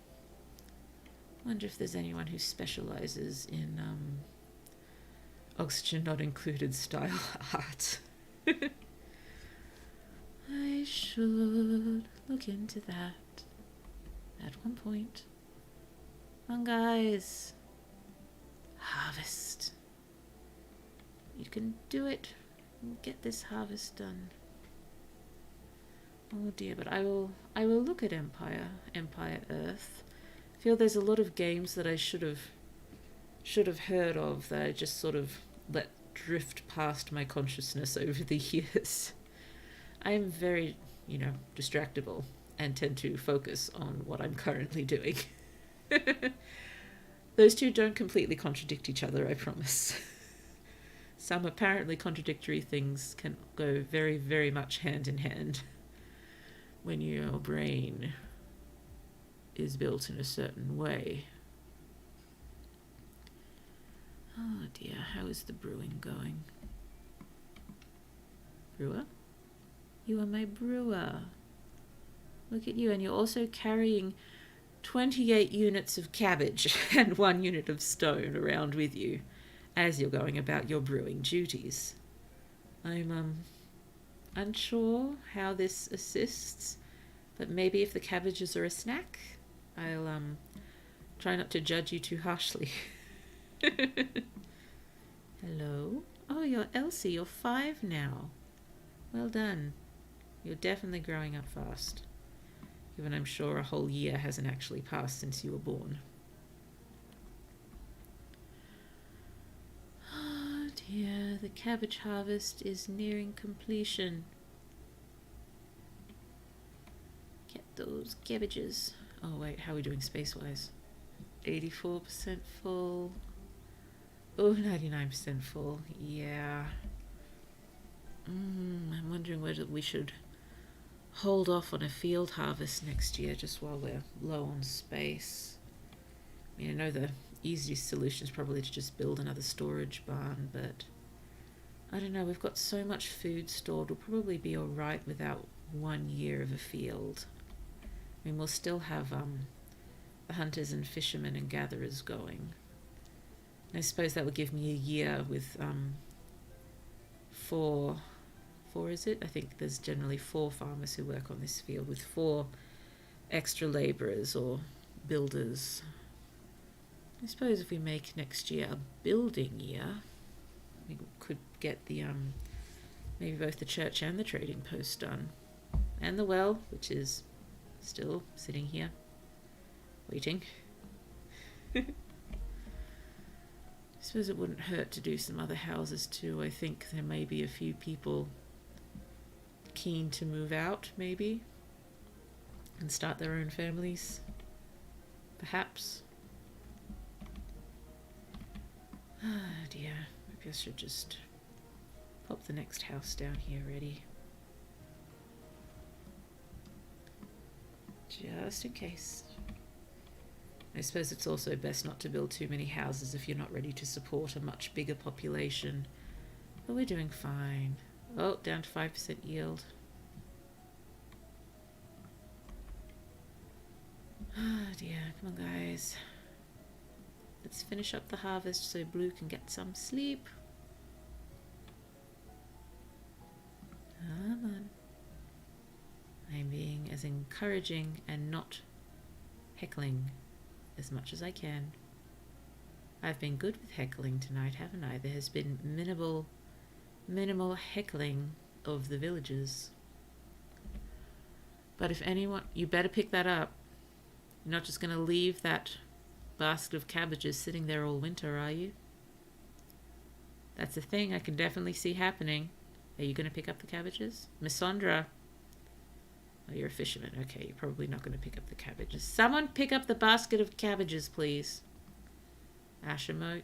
Wonder if there's anyone who specializes in Oxygen Not Included style art. I should look into that at one point. Come on, guys. Harvest. You can do it. Get this harvest done. Oh dear, but I will look at Empire Earth. I feel there's a lot of games that I should have heard of that I just sort of let drift past my consciousness over the years. I am very, distractible and tend to focus on what I'm currently doing. Those two don't completely contradict each other, I promise. Some apparently contradictory things can go very, very much hand in hand when your brain is built in a certain way. Oh dear, how is the brewing going? Brewer? You are my brewer. Look at you, and you're also carrying 28 units of cabbage and 1 unit of stone around with you as you're going about your brewing duties. I'm unsure how this assists, but maybe if the cabbages are a snack, I'll try not to judge you too harshly. Hello? Oh, you're Elsie. You're 5 now. Well done. You're definitely growing up fast. Given I'm sure a whole year hasn't actually passed since you were born. Oh dear, the cabbage harvest is nearing completion. those cabbages. Oh wait, how are we doing space-wise? 84% full. Oh, 99% full. Yeah. I'm wondering whether we should hold off on a field harvest next year just while we're low on space. I mean, I know the easiest solution is probably to just build another storage barn, but I don't know, we've got so much food stored, we'll probably be alright without 1 year of a field. I mean, we'll still have the hunters and fishermen and gatherers going. I suppose that would give me a year with four is it? I think there's generally 4 farmers who work on this field with 4 extra labourers or builders. I suppose if we make next year a building year, we could get the maybe both the church and the trading post done, and the well, which is still sitting here waiting. I suppose it wouldn't hurt to do some other houses too. I think there may be a few people keen to move out, maybe, and start their own families, perhaps. Ah dear, maybe I should just pop the next house down here ready, just in case. I suppose it's also best not to build too many houses if you're not ready to support a much bigger population, but we're doing fine. Oh, down to 5% yield. Ah dear, come on guys. Let's finish up the harvest so Blue can get some sleep. Come on. I'm being as encouraging and not heckling as much as I can. I've been good with heckling tonight, haven't I? There has been minimal heckling of the villagers. But if anyone, you better pick that up. You're not just going to leave that basket of cabbages sitting there all winter, are you? That's a thing I can definitely see happening. Are you going to pick up the cabbages? Miss Sondra. Oh, you're a fisherman. Okay, you're probably not going to pick up the cabbages. Someone pick up the basket of cabbages, please. Ashimo,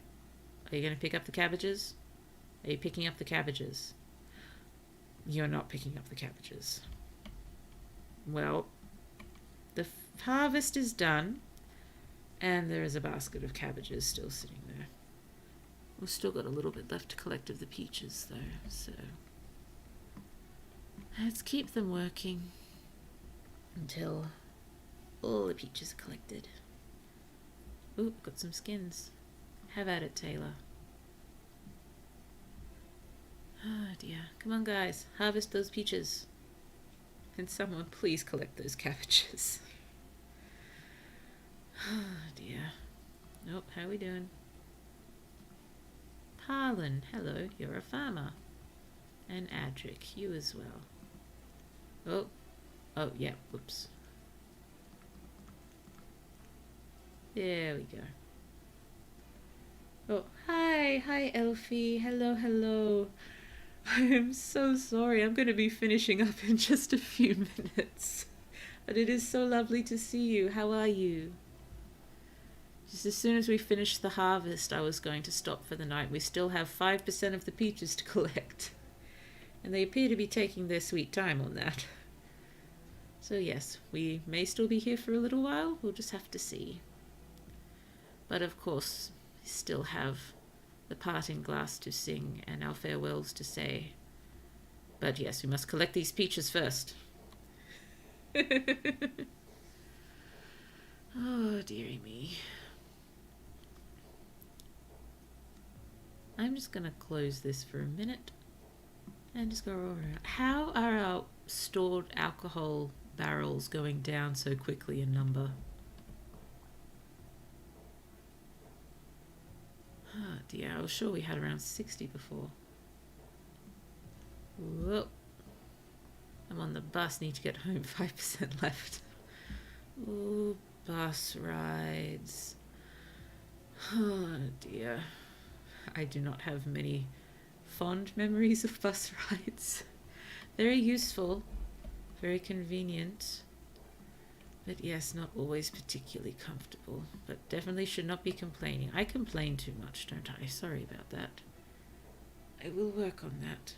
are you going to pick up the cabbages? Are you picking up the cabbages? You're not picking up the cabbages. Well, the harvest is done, and there is a basket of cabbages still sitting there. We've still got a little bit left to collect of the peaches, though, so let's keep them working until all the peaches are collected. Ooh, got some skins. Have at it, Taylor. Oh dear. Come on, guys. Harvest those peaches. Can someone please collect those cabbages? Oh dear. Nope, how are we doing? Harlan, hello, you're a farmer. And Adric, you as well. Oh, yeah, whoops. There we go. Oh, hi Elfie, hello. I am so sorry, I'm going to be finishing up in just a few minutes. But it is so lovely to see you, how are you? Just as soon as we finish the harvest, I was going to stop for the night. We still have 5% of the peaches to collect. And they appear to be taking their sweet time on that. So yes, we may still be here for a little while. We'll just have to see. But of course, we still have the parting glass to sing and our farewells to say. But yes, we must collect these peaches first. Oh, dearie me. I'm just going to close this for a minute and just go over. How are our stored alcohol barrels going down so quickly in number? Oh dear, I was sure we had around 60 before. Whoa. I'm on the bus, need to get home, 5% left. Ooh, bus rides. Oh dear. I do not have many fond memories of bus rides. Very useful, very convenient, But yes, not always particularly comfortable. But definitely should not be complaining. I complain too much, don't I? Sorry about that. I will work on that.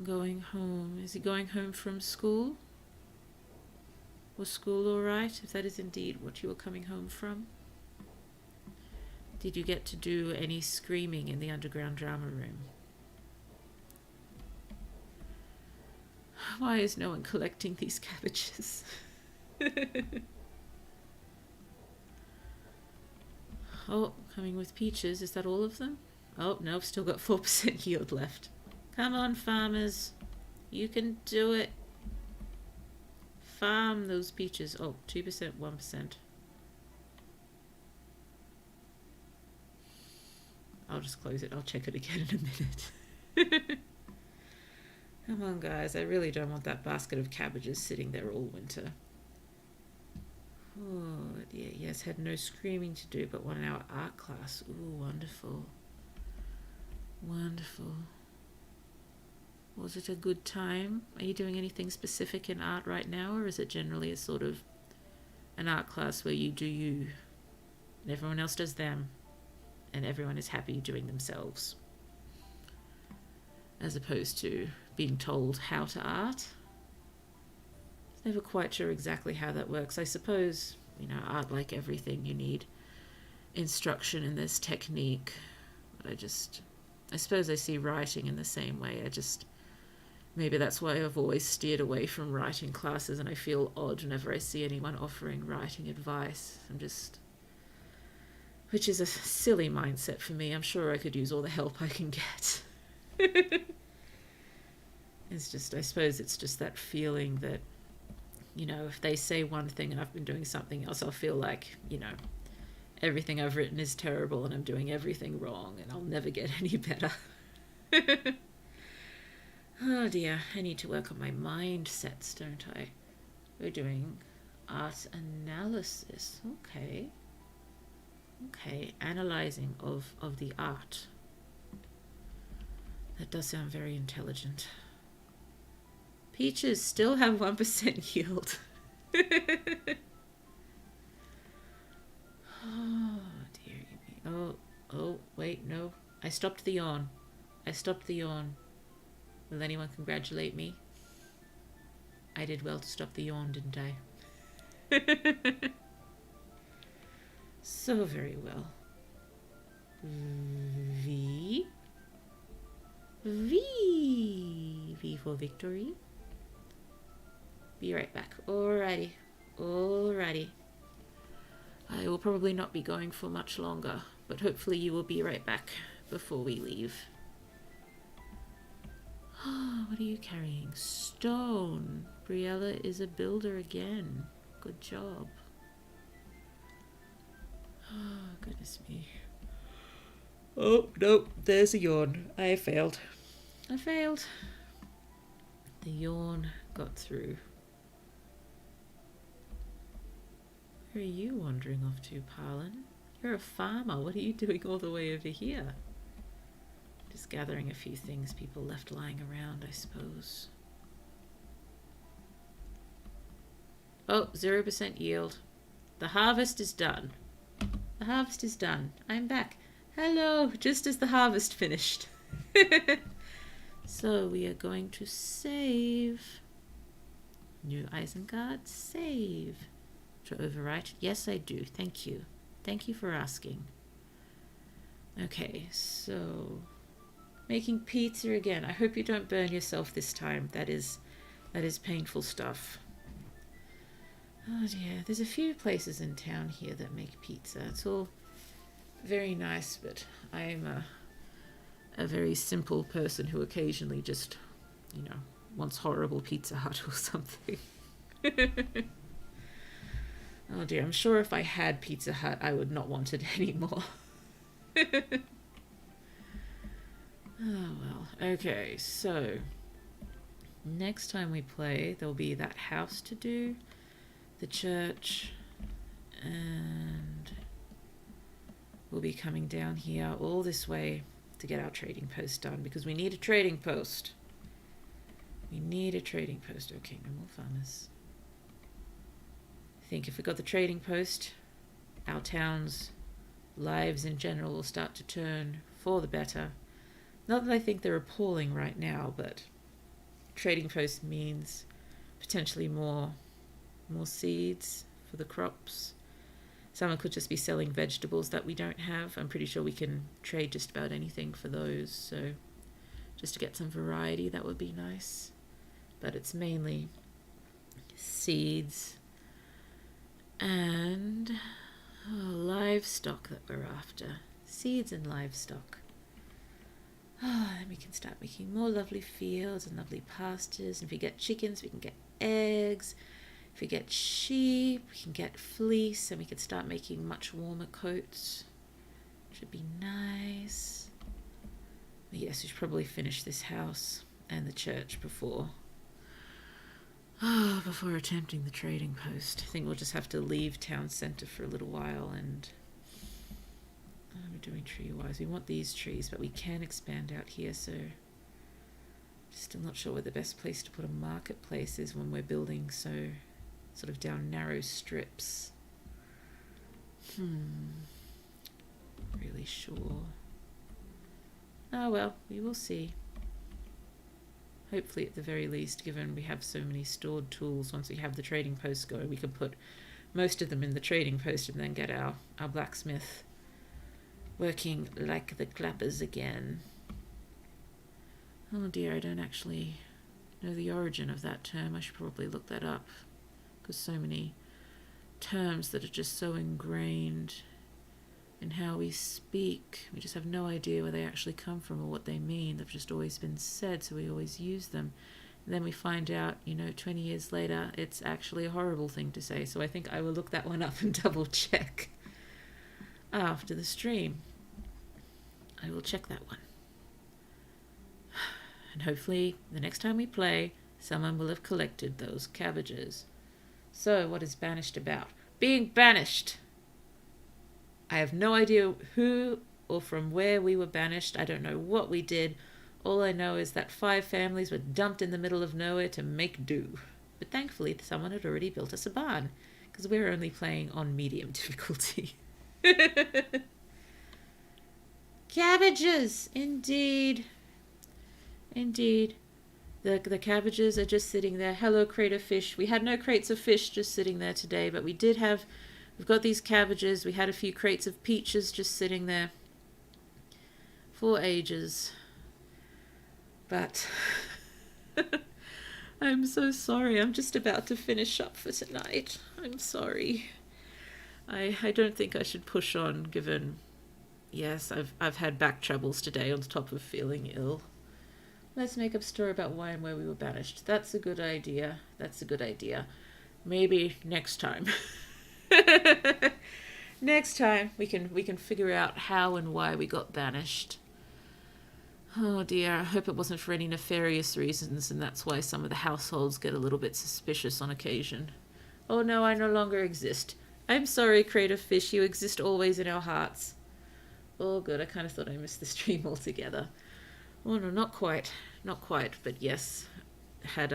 Going home. Is he going home from school? Was school alright, if that is indeed what you were coming home from? Did you get to do any screaming in the underground drama room? Why is no one collecting these cabbages? Oh, coming with peaches. Is that all of them? Oh, no, still got 4% yield left. Come on, farmers. You can do it. Farm those peaches. Oh, 2%, 1%. I'll just close it. I'll check it again in a minute. Come on, guys. I really don't want that basket of cabbages sitting there all winter. Oh, dear. Yes, had no screaming to do, but 1 hour art class. Ooh, wonderful. Wonderful. Was it a good time? Are you doing anything specific in art right now, or is it generally a sort of an art class where you do you and everyone else does them and everyone is happy doing themselves, as opposed to being told how to art? Never quite sure exactly how that works. I suppose, you know, art, like everything, you need instruction and there's technique. But I suppose I see writing in the same way. Maybe that's why I've always steered away from writing classes, and I feel odd whenever I see anyone offering writing advice. Which is a silly mindset for me. I'm sure I could use all the help I can get. I suppose it's just that feeling that, you know, if they say one thing and I've been doing something else, I'll feel like, you know, everything I've written is terrible and I'm doing everything wrong and I'll never get any better. Oh dear, I need to work on my mindsets, don't I? We're doing art analysis. Okay, analyzing of the art. That does sound very intelligent. Peaches still have 1% yield. Oh dear. Oh, wait, no. I stopped the yawn. Will anyone congratulate me? I did well to stop the yawn, didn't I? So very well. V for victory. Be right back. Alrighty. I will probably not be going for much longer, but hopefully you will be right back before we leave. What are you carrying? Stone. Briella is a builder again. Good job. Oh, goodness me. Oh, no, there's a yawn. I failed. The yawn got through. Where are you wandering off to, Parlin? You're a farmer. What are you doing all the way over here? Just gathering a few things people left lying around, I suppose. Oh, 0% yield. The harvest is done. I'm back. Hello, just as the harvest finished. So we are going to save. New Isengard, save. To overwrite? Yes, I do. Thank you. Thank you for asking. Okay, so making pizza again. I hope you don't burn yourself this time. That is painful stuff. Oh dear, there's a few places in town here that make pizza. It's all very nice, but I'm a very simple person who occasionally just, you know, wants horrible Pizza Hut or something. Oh dear, I'm sure if I had Pizza Hut, I would not want it anymore. Oh well. Okay, so next time we play, there'll be that house to do, the church, and we'll be coming down here all this way to get our trading post done, because we need a trading post. Okay, no more farmers. think if we got the trading post, our town's lives in general will start to turn for the better. Not that I think they're appalling right now, but trading post means potentially more seeds for the crops. Someone could just be selling vegetables that we don't have. I'm pretty sure we can trade just about anything for those, so just to get some variety, that would be nice. But it's mainly seeds and livestock that we're after. Seeds and livestock. Then we can start making more lovely fields and lovely pastures. And if we get chickens, we can get eggs. If we get sheep, we can get fleece, and we can start making much warmer coats, which would be nice. But yes, we should probably finish this house and the church before attempting the trading post. I think we'll just have to leave town centre for a little while. And we're doing tree-wise. We want these trees, but we can expand out here, so still not sure where the best place to put a marketplace is when we're building so sort of down narrow strips. Really sure. Oh well, we will see. Hopefully at the very least, given we have so many stored tools, once we have the trading post going, we can put most of them in the trading post and then get our blacksmith working like the clappers again. Oh dear, I don't actually know the origin of that term. I should probably look that up, because so many terms that are just so ingrained in how we speak, we just have no idea where they actually come from or what they mean. They've just always been said, so we always use them. And then we find out, 20 years later, it's actually a horrible thing to say. So I think I will look that one up and double check after the stream. I will check that one. And hopefully the next time we play, someone will have collected those cabbages. So what is Banished about? Being banished! I have no idea who or from where we were banished. I don't know what we did. All I know is that 5 families were dumped in the middle of nowhere to make do. But thankfully someone had already built us a barn, because we're only playing on medium difficulty. Cabbages! Indeed. Indeed. The cabbages are just sitting there. Hello, crate of fish. We had no crates of fish just sitting there today, but we've got these cabbages. We had a few crates of peaches just sitting there for ages. But I'm so sorry. I'm just about to finish up for tonight. I'm sorry. I don't think I should push on, given, yes, I've had back troubles today on top of feeling ill. Let's make up a story about why and where we were banished. That's a good idea. That's a good idea. Maybe next time. Next time we can figure out how and why we got banished. Oh dear, I hope it wasn't for any nefarious reasons, and that's why some of the households get a little bit suspicious on occasion. Oh no, I no longer exist. I'm sorry, crate of fish, you exist always in our hearts. Oh good, I kind of thought I missed the stream altogether. Oh no, not quite, but yes, had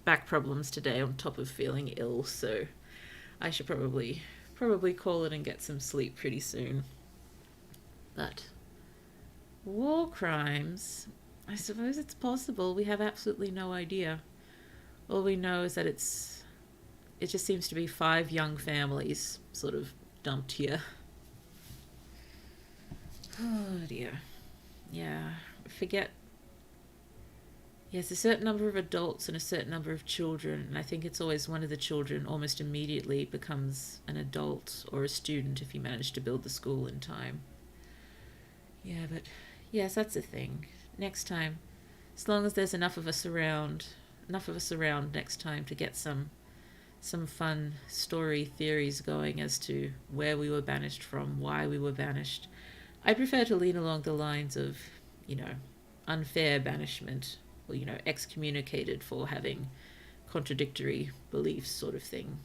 back problems today on top of feeling ill, so I should probably call it and get some sleep pretty soon. But war crimes, I suppose it's possible. We have absolutely no idea. All we know is that it just seems to be 5 young families sort of dumped here. Oh dear. Yeah, forget. Yes, a certain number of adults and a certain number of children, and I think it's always one of the children almost immediately becomes an adult or a student if you manage to build the school in time. Yeah, but yes, that's the thing. Next time, as long as there's enough of us around next time to get some fun story theories going as to where we were banished from, why we were banished. I prefer to lean along the lines of, unfair banishment, or, excommunicated for having contradictory beliefs sort of thing.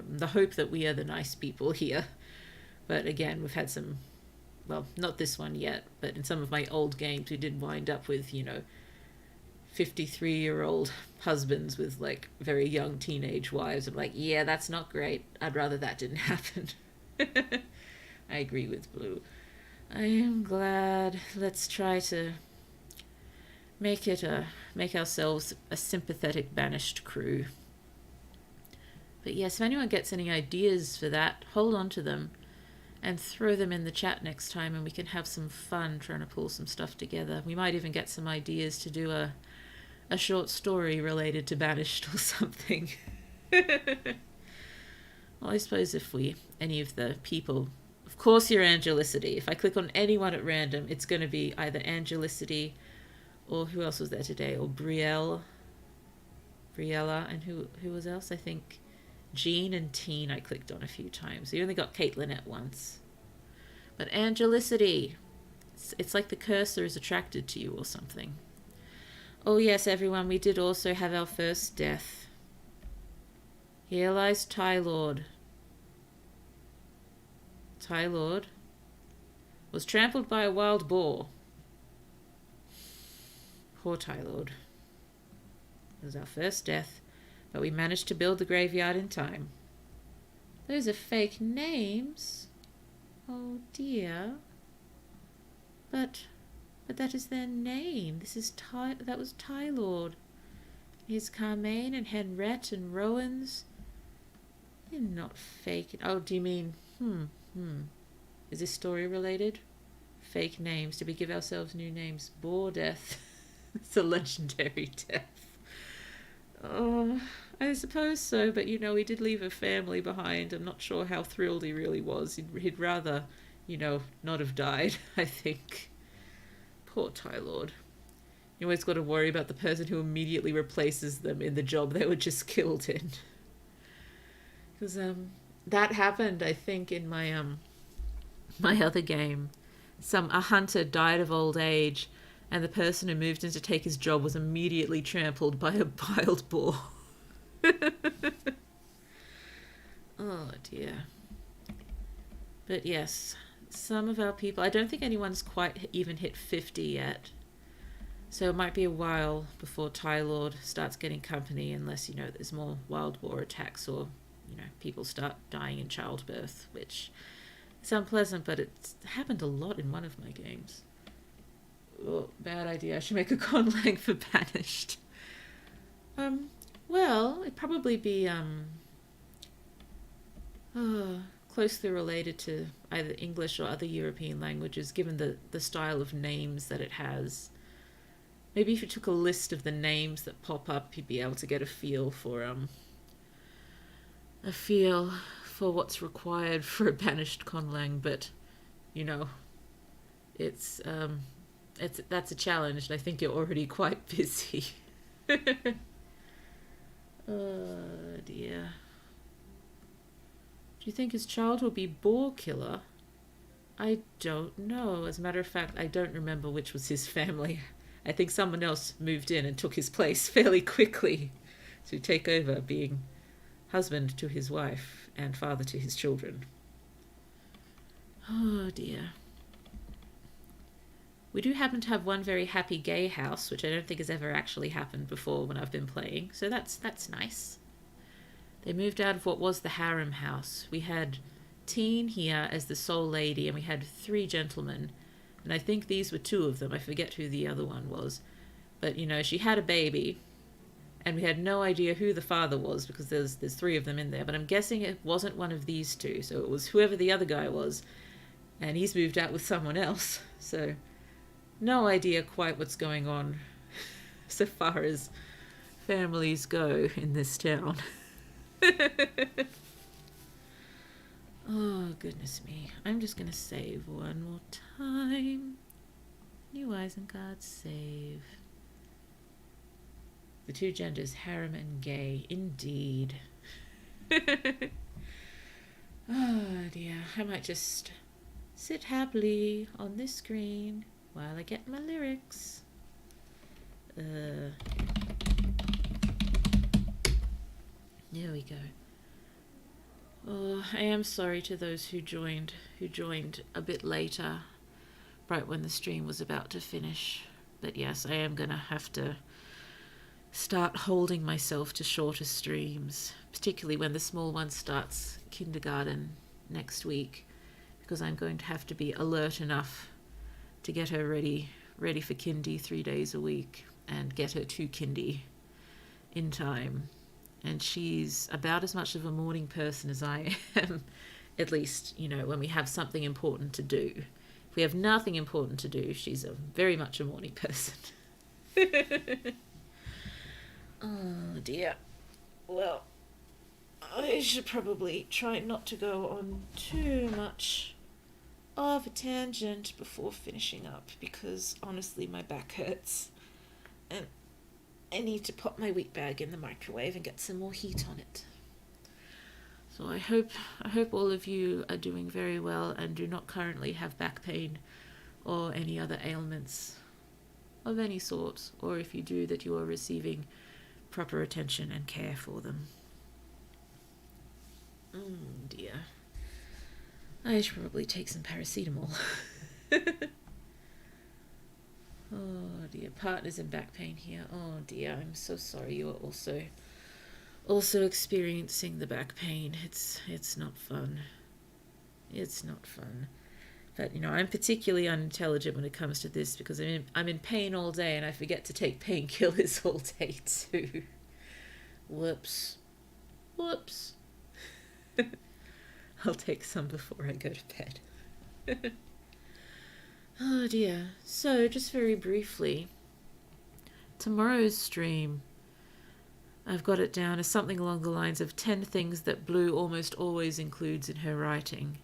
The hope that we are the nice people here. But again, we've had some, well, not this one yet, but in some of my old games we did wind up with, 53-year-old husbands with like very young teenage wives. I'm like, yeah, that's not great. I'd rather that didn't happen. I agree with Blue. I am glad. Let's try to make ourselves a sympathetic banished crew. But yes, if anyone gets any ideas for that, hold on to them and throw them in the chat next time, and we can have some fun trying to pull some stuff together. We might even get some ideas to do a short story related to Banished or something. Well, I suppose if any of the people, of course you're Angelicity. If I click on anyone at random, it's going to be either Angelicity or who else was there today, or Briella, and who was else? I think Jean and Teen I clicked on a few times. You only got Caitlin at once. But Angelicity, it's like the cursor is attracted to you or something. Oh yes, everyone, we did also have our first death. Here lies Tylord. Tylord was trampled by a wild boar. Poor Tylord. It was our first death, but we managed to build the graveyard in time. Those are fake names. Oh dear. But that is their name. This is that was Tylord. Here's Carmaine and Henrette and Rowan's. They're not fake. Oh, do you mean is this story related? Fake names. Did we give ourselves new names? Boar death. It's a legendary death. Oh, I suppose so, but we did leave a family behind. I'm not sure how thrilled he really was. He'd rather, not have died, I think. Poor Tylord. You always got to worry about the person who immediately replaces them in the job they were just killed in. Because that happened, I think, in my my other game. A hunter died of old age, and the person who moved in to take his job was immediately trampled by a wild boar. Oh dear. But yes, some of our people, I don't think anyone's quite even hit 50 yet. So it might be a while before Tylord starts getting company, unless, there's more wild boar attacks or, people start dying in childbirth, which is unpleasant, but it's happened a lot in one of my games. Oh, bad idea. I should make a conlang for Banished. Well, it'd probably be, closely related to either English or other European languages, given the style of names that it has. Maybe if you took a list of the names that pop up, you'd be able to get a feel for what's required for a Banished conlang, but, that's a challenge, and I think you're already quite busy. Oh dear. Do you think his child will be Boar Killer? I don't know. As a matter of fact, I don't remember which was his family. I think someone else moved in and took his place fairly quickly to take over being husband to his wife and father to his children. Oh dear. We do happen to have one very happy gay house, which I don't think has ever actually happened before when I've been playing, so that's nice. They moved out of what was the harem house. We had Teen here as the sole lady, and we had 3 gentlemen, and I think these were 2 of them. I forget who the other one was. But, she had a baby, and we had no idea who the father was, because there's 3 of them in there, but I'm guessing it wasn't one of these 2, so it was whoever the other guy was, and he's moved out with someone else, so no idea quite what's going on so far as families go in this town. Oh, goodness me. I'm just going to save one more time. New Isengard save. The 2 genders, harem and gay. Indeed. Oh, dear. I might just sit happily on this screen while I get my lyrics. There we go. Oh, I am sorry to those who joined a bit later, right when the stream was about to finish. But yes, I am going to have to start holding myself to shorter streams, particularly when the small one starts kindergarten next week, because I'm going to have to be alert enough to get her ready for kindy 3 days a week and get her to kindy in time. And she's about as much of a morning person as I am, at least, when we have something important to do. If we have nothing important to do, she's very much a morning person. Oh dear. Well, I should probably try not to go on too much of a tangent before finishing up, because honestly my back hurts and I need to pop my wheat bag in the microwave and get some more heat on it. So I hope all of you are doing very well and do not currently have back pain or any other ailments of any sort, or if you do, that you are receiving proper attention and care for them. Dear. I should probably take some paracetamol. Oh dear, partners in back pain here. Oh dear, I'm so sorry you are also experiencing the back pain. It's not fun. It's not fun. But I'm particularly unintelligent when it comes to this, because I'm in pain all day and I forget to take painkillers all day too. Whoops. I'll take some before I go to bed. Oh dear. So, just very briefly, tomorrow's stream, I've got it down as something along the lines of 10 things that Blue almost always includes in her writing.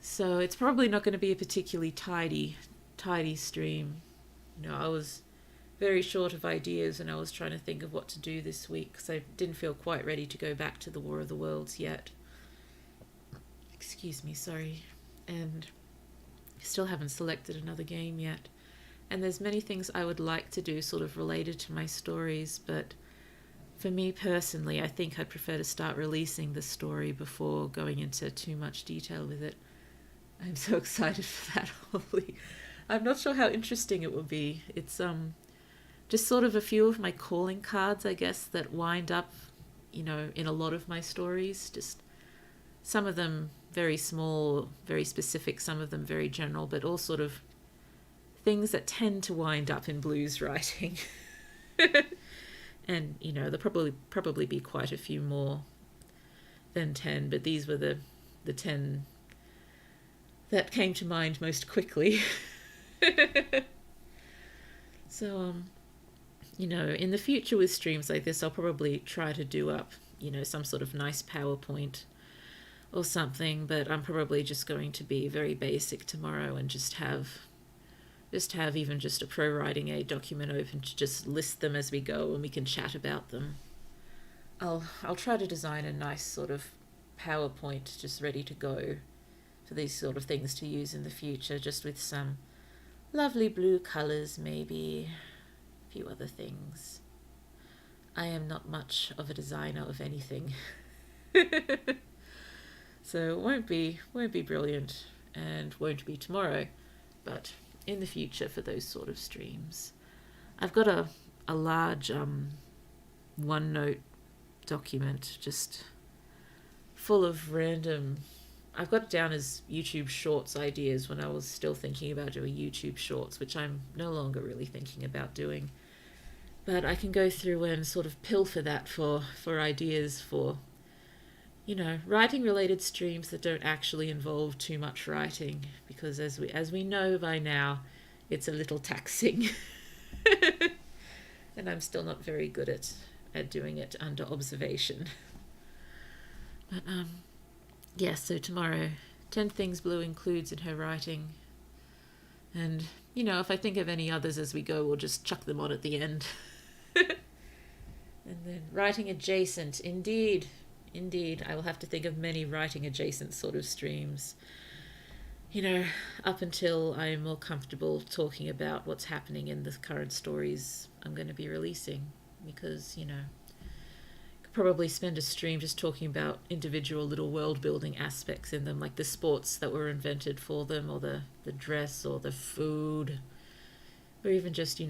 So it's probably not going to be a particularly tidy stream. I was very short of ideas and I was trying to think of what to do this week, because I didn't feel quite ready to go back to the War of the Worlds yet. Excuse me, sorry. And still haven't selected another game yet. And there's many things I would like to do sort of related to my stories, but for me personally, I think I'd prefer to start releasing the story before going into too much detail with it. I'm so excited for that. Holy, I'm not sure how interesting it will be. It's just sort of a few of my calling cards, I guess, that wind up, in a lot of my stories. Just some of them very small, very specific, some of them very general, but all sort of things that tend to wind up in Blue's writing. And, there'll probably be quite a few more than 10, but these were the 10 that came to mind most quickly. So, in the future with streams like this, I'll probably try to do up, some sort of nice PowerPoint or something, but I'm probably just going to be very basic tomorrow and just have even just a pro writing aid document open to just list them as we go and we can chat about them. I'll try to design a nice sort of PowerPoint just ready to go for these sort of things to use in the future, just with some lovely blue colours, maybe a few other things. I am not much of a designer of anything. So it won't be brilliant and won't be tomorrow, but in the future for those sort of streams. I've got a large OneNote document just full of random... I've got it down as YouTube Shorts ideas when I was still thinking about doing YouTube Shorts, which I'm no longer really thinking about doing. But I can go through and sort of pilfer that for ideas for, writing related streams that don't actually involve too much writing, because as we know by now, it's a little taxing. And I'm still not very good at doing it under observation. But yes, so tomorrow, 10 things Blue includes in her writing. And, if I think of any others as we go, we'll just chuck them on at the end. And then writing adjacent, indeed, I will have to think of many writing adjacent sort of streams. Up until I'm more comfortable talking about what's happening in the current stories I'm going to be releasing. Because, could probably spend a stream just talking about individual little world building aspects in them, like the sports that were invented for them, or the dress, or the food, or even just,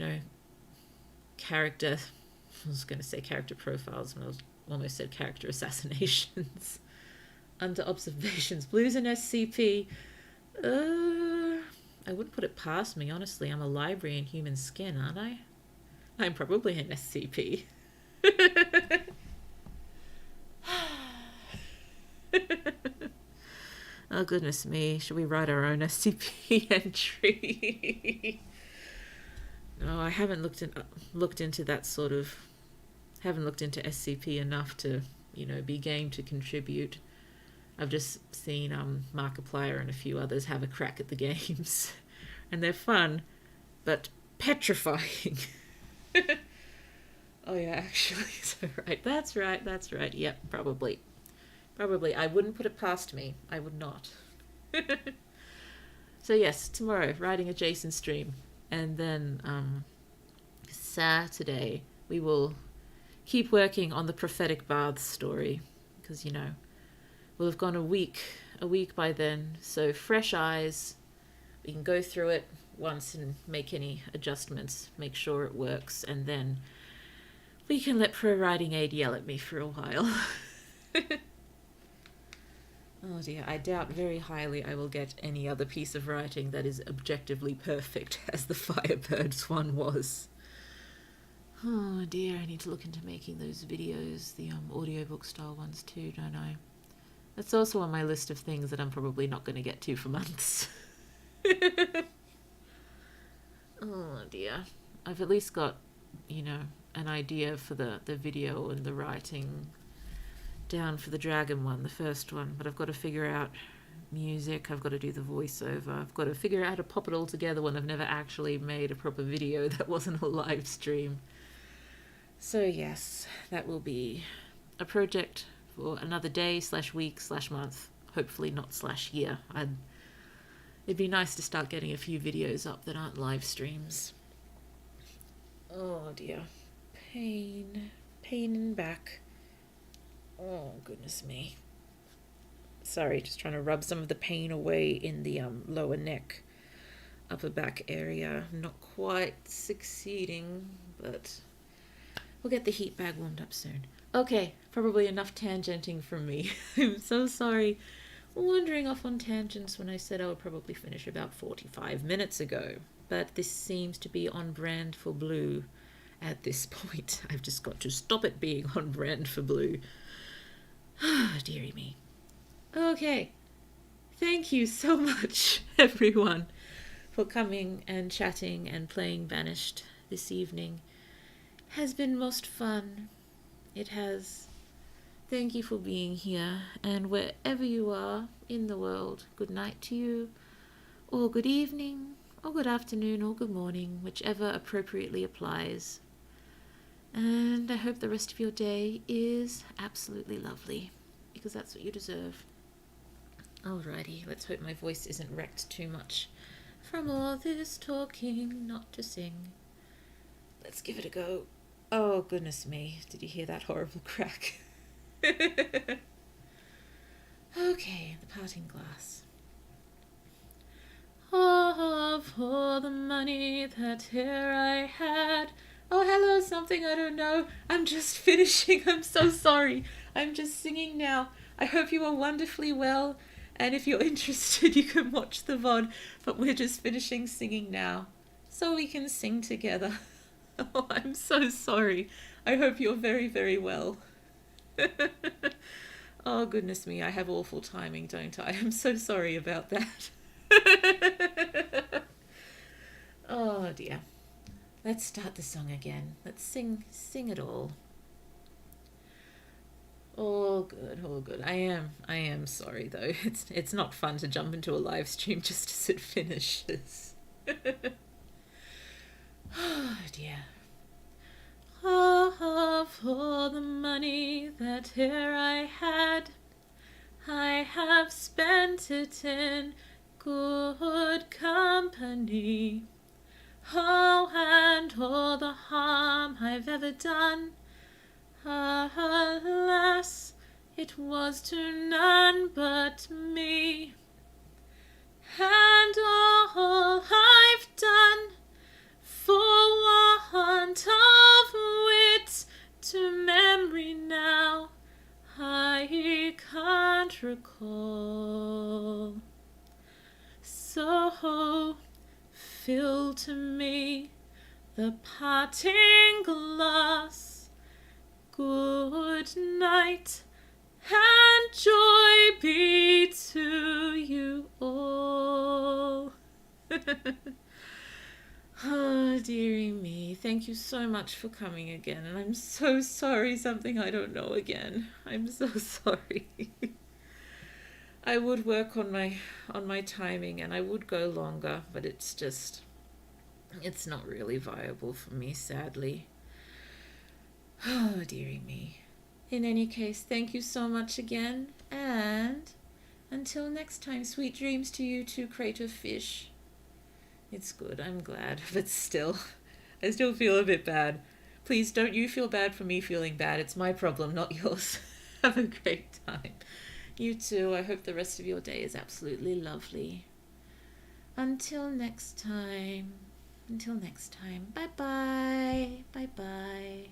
character was going to say character profiles, and I almost said character assassinations. Under observations, blues and SCP. I wouldn't put it past me, honestly. I'm a library in human skin, aren't I? I'm probably an SCP. Oh, goodness me. Should we write our own SCP entry? No, I haven't looked into that sort of... haven't looked into SCP enough to, be game to contribute. I've just seen Markiplier and a few others have a crack at the games. And they're fun, but petrifying. Oh yeah, actually, so right. That's right. Yep, probably. I wouldn't put it past me. I would not. So yes, tomorrow, writing a JSON stream. And then Saturday, we will keep working on the prophetic baths story. Because, we'll have gone a week by then. So fresh eyes. We can go through it once and make any adjustments, make sure it works, and then we can let Pro Writing Aid yell at me for a while. Oh dear, I doubt very highly I will get any other piece of writing that is objectively perfect as the Firebirds one was. Oh dear, I need to look into making those videos, the audiobook style ones too, don't I? That's also on my list of things that I'm probably not going to get to for months. Oh dear. I've at least got, an idea for the video and the writing down for the dragon one, the first one, but I've got to figure out music, I've got to do the voiceover, I've got to figure out how to pop it all together when I've never actually made a proper video that wasn't a live stream. So yes, that will be a project for another day / week / month, hopefully not /year. It'd be nice to start getting a few videos up that aren't live streams. Oh dear. Pain in back. Oh, goodness me. Sorry, just trying to rub some of the pain away in the lower neck, upper back area. Not quite succeeding, but we'll get the heat bag warmed up soon. Okay, probably enough tangenting from me. I'm so sorry. Wandering off on tangents when I said I would probably finish about 45 minutes ago. But this seems to be on brand for Blue at this point. I've just got to stop it being on brand for Blue. Ah, dearie me. Okay. Thank you so much, everyone, for coming and chatting and playing Banished this evening. Has been most fun. It has. Thank you for being here, and wherever you are in the world, good night to you, or good evening, or good afternoon, or good morning, whichever appropriately applies. And I hope the rest of your day is absolutely lovely, because that's what you deserve. Alrighty, let's hope my voice isn't wrecked too much from all this talking not to sing. Let's give it a go. Oh, goodness me, did you hear that horrible crack? Okay, the parting glass. Oh, for the money that here I had. Oh, hello, something I don't know. I'm just finishing. I'm so sorry. I'm just singing now. I hope you are wonderfully well. And if you're interested, you can watch the VOD. But we're just finishing singing now, so we can sing together. Oh, I'm so sorry. I hope you're very, very well. Oh, goodness me, I have awful timing, don't I? I'm so sorry about that. Oh, dear. Let's start the song again. Let's sing it all. All good. I am sorry, though. It's not fun to jump into a live stream just as it finishes. Oh, dear. Oh, for the money that here I had, I have spent it in good company. Oh, and all the harm I've ever done, alas, it was to none but me. And all I've done for want of wit all. So fill to me the parting glass. Good night, and joy be to you all. Oh, dearie me. Thank you so much for coming again. And I'm so sorry something I don't know again. I'm so sorry. I would work on my timing and I would go longer, but it's not really viable for me, sadly. Oh, dearie me. In any case, thank you so much again, and until next time, sweet dreams to you too, crate of fish. It's good, I'm glad, but still, I still feel a bit bad. Please don't you feel bad for me feeling bad. It's my problem, not yours. Have a great time. You too. I hope the rest of your day is absolutely lovely. Until next time. Bye-bye. Bye-bye.